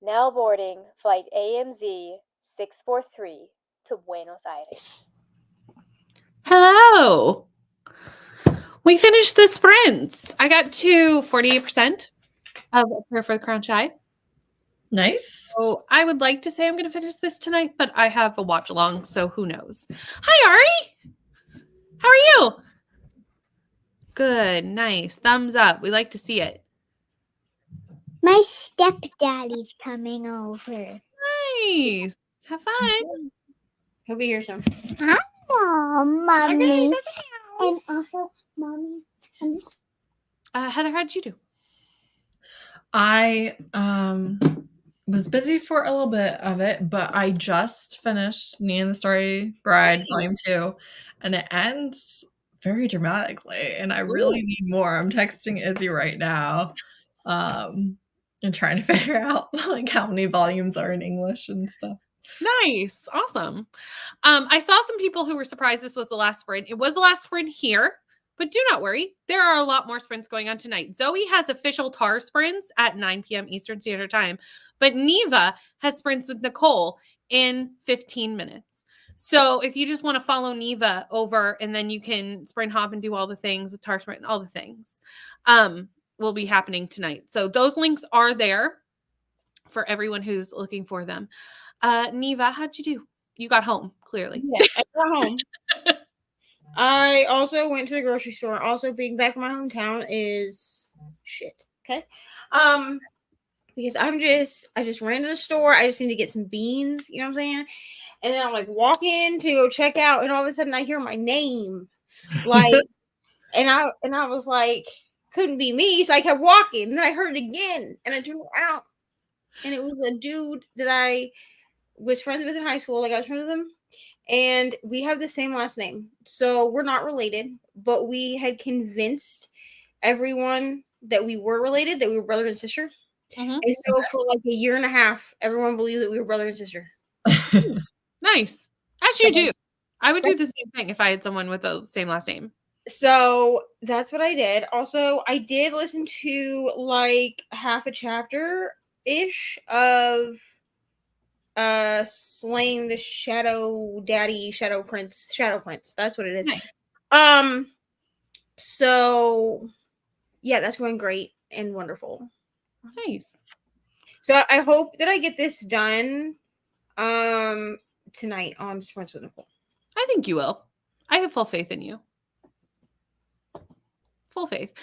Now boarding flight AMZ 643 to Buenos Aires. Hello. We finished the sprints. I got to 48% of A Prayer for the Crown Shy. Nice. So I would like to say I'm going to finish this tonight, but I have a watch along, so who knows? Hi, Ari. How are you? Good. Nice. Thumbs up. We like to see it. My stepdaddy's coming over. Nice. Have fun. He'll be here soon. Oh, mommy. And also, mommy. Heather, how did you do? I was busy for a little bit of it, but I just finished Me and the Starry Bride Volume 2, and it ends very dramatically, and I really need more. I'm texting Izzy right now, and trying to figure out like how many volumes are in English and stuff. Nice. Awesome. I saw some people who were surprised this was the last sprint. It was the last sprint here, but do not worry. There are a lot more sprints going on tonight. Zoe has official TAR sprints at 9 p.m. Eastern Standard Time, but Neva has sprints with Nicole in 15 minutes. So if you just want to follow Neva over, and then you can sprint hop and do all the things with TAR sprint and all the things, will be happening tonight. So those links are there for everyone who's looking for them. Neva, how'd you do? You got home, clearly. Yeah, I got home. I also went to the grocery store. Also, being back in my hometown is shit. Okay. Because I just ran to the store. I just need to get some beans, you know what I'm saying? And then I'm like walking to go check out, and all of a sudden I hear my name. Like and I was like, couldn't be me. So I kept walking. And then I heard it again. And I turned around. And it was a dude that I was friends with in high school. Like I was friends with him. And we have the same last name. So we're not related, but we had convinced everyone that we were related, that we were brother and sister. Mhm. And so for like a year and a half, everyone believed that we were brother and sister. Nice. As you do. I would do the same thing if I had someone with the same last name. So that's what I did. Also, I did listen to like half a chapter ish of slaying the shadow prince. That's what it is. Nice. So yeah, that's going great and wonderful. Nice. So I hope that I get this done tonight on Sprints with Nicole. I think you will. I have full faith in you. Full faith.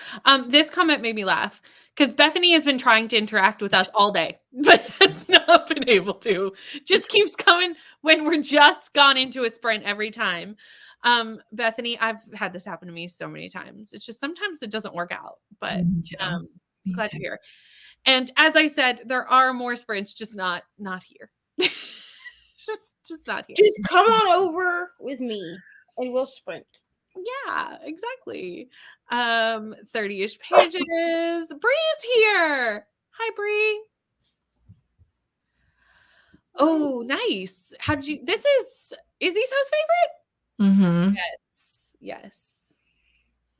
This comment made me laugh because Bethany has been trying to interact with us all day, but has not been able to. Just keeps coming when we're just gone into a sprint every time. Bethany, I've had this happen to me so many times. It's just sometimes it doesn't work out, but glad to hear. And as I said, there are more sprints, just not here. just not here. Just come on over with me and we'll sprint. Yeah, exactly. 30-ish pages. Bree's here. Hi, Bree. Oh, nice. How'd you? This is Izzy's house favorite? Mm-hmm. Yes.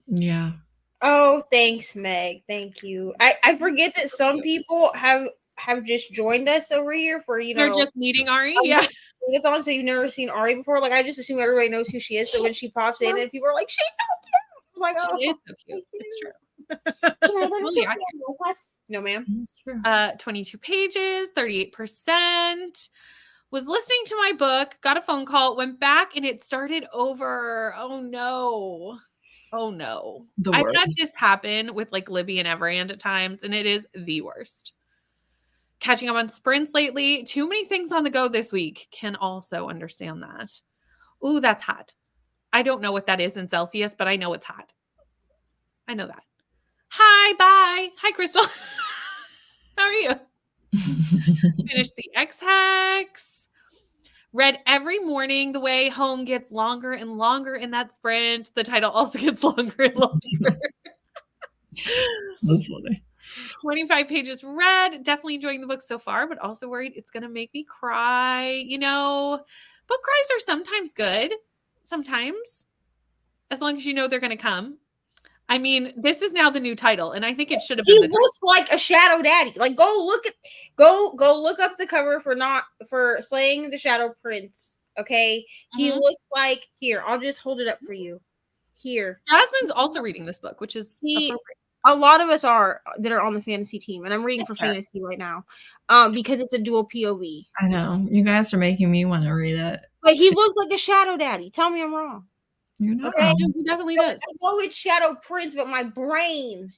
Yeah. Oh, thanks, Meg. Thank you. I forget that some people have just joined us over here for, you know. They're just meeting Ari? Yeah. Readathon, so you've never seen Ari before. Like, I just assume everybody knows who she is. So when she pops in and people are like, she's so cute. I'm like, oh. She is so cute. It's true. Can I go to Only I school class? No, ma'am. That's true. 22 pages, 38%. Was listening to my book, got a phone call, went back, and it started over. Oh no. I've had this happen with like Libby and Everand at times, and it is the worst. Catching up on sprints lately. Too many things on the go this week. Can also understand that. Ooh, that's hot. I don't know what that is in Celsius, but I know it's hot. I know that. Hi, bye. Hi, Crystal. How are you? Finished the X-Hex. Read every morning. The way home gets longer and longer in that sprint. The title also gets longer and longer. That's funny. 25 pages read. Definitely enjoying the book so far, but also worried it's going to make me cry. You know, book cries are sometimes good. Sometimes. As long as you know they're going to come. I mean, this is now the new title, and I think it should have He been. looks like a shadow daddy. Like go look up the cover for Slaying the Shadow Prince. Okay, he looks like here. I'll just hold it up for you. Here, Jasmine's also reading this book, which is appropriate. A lot of us are that are on the fantasy team, and I'm reading for fantasy right now, because it's a dual POV. I know you guys are making me want to read it. But he looks like a shadow daddy. Tell me I'm wrong. You're not Okay, wrong. He definitely does. I know it's Shadow Prince, but my brain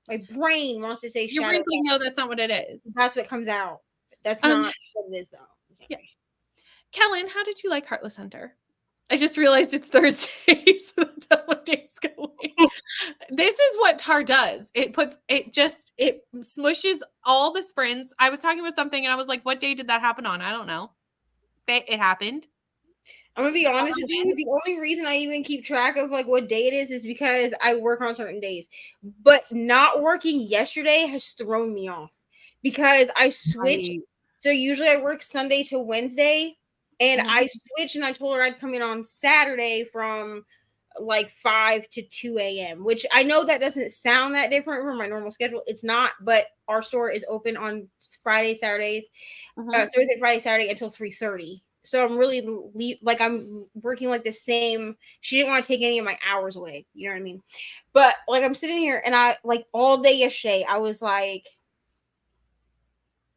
wants to say Your Shadow. brain's like, no, that's not what it is. That's what comes out. That's not what it is, though. Yeah. Kellen, how did you like Heartless Hunter? I just realized it's Thursday, so that's how my day's going. This is what Tar does. It smushes all the sprints. I was talking about something and I was like, what day did that happen on? I don't know. It happened. I'm gonna be honest with you. The only reason I even keep track of like what day it is because I work on certain days. But not working yesterday has thrown me off because I switched. Right. So usually I work Sunday to Wednesday, and I switched and I told her I'd come in on Saturday from like 5 to 2 a.m. Which I know that doesn't sound that different from my normal schedule. It's not, but our store is open on Friday, Saturdays, Thursday, Friday, Saturday until 3:30. So I'm really I'm working like the same. She didn't want to take any of my hours away. You know what I mean? But like I'm sitting here and I like all day yesterday, I was like,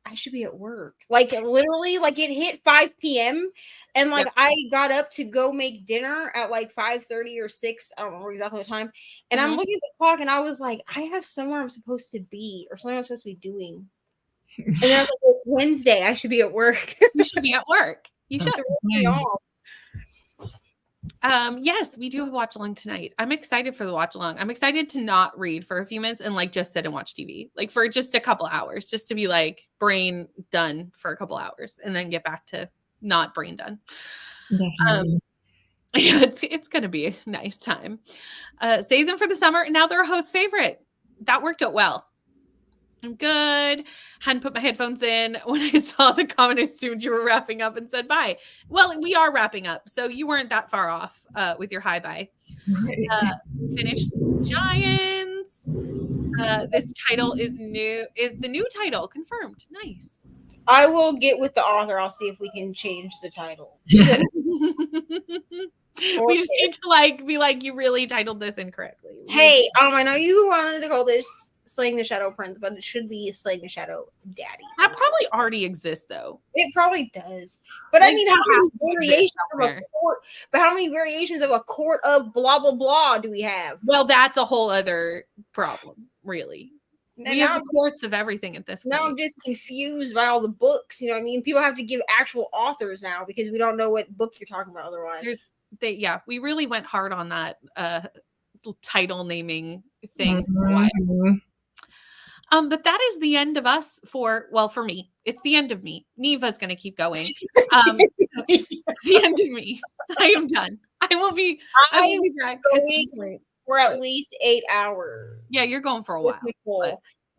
I should be at work. Like literally, like it hit 5 p.m. and like I got up to go make dinner at like 5:30 or 6. I don't remember exactly what time. And I'm looking at the clock and I was like, I have somewhere I'm supposed to be or something I'm supposed to be doing. And then I was like, it's Wednesday. I should be at work. You should be at work. You should. Yes, we do have watch along tonight. I'm excited for the watch along. I'm excited to not read for a few minutes and like just sit and watch TV, like for just a couple hours, just to be like brain done for a couple hours and then get back to not brain done. Definitely. Yeah, it's gonna be a nice time. Save them for the summer, and now they're a host favorite. That worked out well. I'm good. Hadn't put my headphones in when I saw the comment. I assumed you were wrapping up and said bye. Well, we are wrapping up, so you weren't that far off with your hi bye. Finished Giants. This title is new. Is the new title confirmed? Nice. I will get with the author. I'll see if we can change the title. We just need to like be like, you really titled this incorrectly. Hey, I know you wanted to call this Slaying the Shadow Prince, but it should be Slaying the Shadow Daddy. That probably already exists, though. It probably does. But like, I mean, how many variations of a court of blah blah blah do we have? Well, that's a whole other problem, really. We have the courts of everything at this point. Now I'm just confused by all the books. You know what I mean? People have to give actual authors now because we don't know what book you're talking about otherwise. We really went hard on that title naming thing. But that is the end of us for me. It's the end of me. Neva's going to keep going. It's the end of me. I am done. I will be back for at least 8 hours. Yeah, you're going for a while.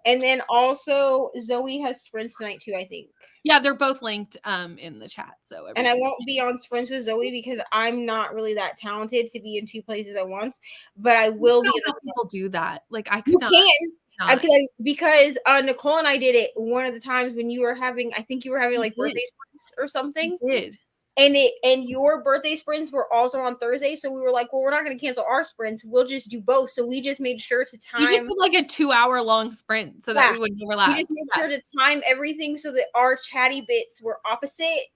And then also Zoe has sprints tonight too, I think. Yeah, they're both linked in the chat. So and I won't be on sprints with Zoe because I'm not really that talented to be in 2 places at once. But I will be. People do that. Like I could not. Because Nicole and I did it one of the times when you were having, I think you were having like birthday sprints or something. You did. And your birthday sprints were also on Thursday. So we were like, well, we're not going to cancel our sprints. We'll just do both. So we just made sure to time. We just did like a 2-hour-long sprint so that we wouldn't overlap. We just made sure to time everything so that our chatty bits were opposite.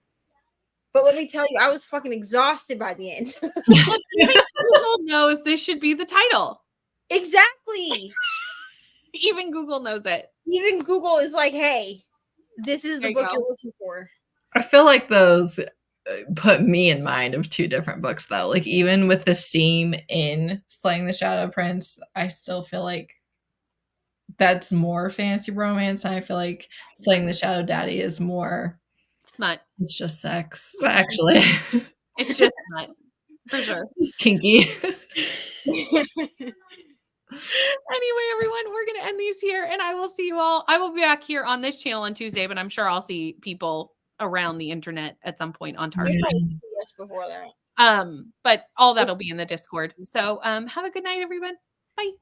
But let me tell you, I was fucking exhausted by the end. Google knows this should be the title. Exactly. Even Google knows it. Even Google is like, hey, this is the book you're looking for. I feel like those put me in mind of 2 different books, though. Like, even with the steam in Slaying the Shadow Prince, I still feel like that's more fantasy romance. And I feel like Slaying the Shadow Daddy is more smut. It's just sex, actually. It's just smut. For sure. It's kinky. Anyway, everyone, we're going to end these here, and I will see you all. I will be back here on this channel on Tuesday, but I'm sure I'll see people around the internet at some point on Target. Yes, before that. But all that'll be in the Discord. So have a good night, everyone. Bye.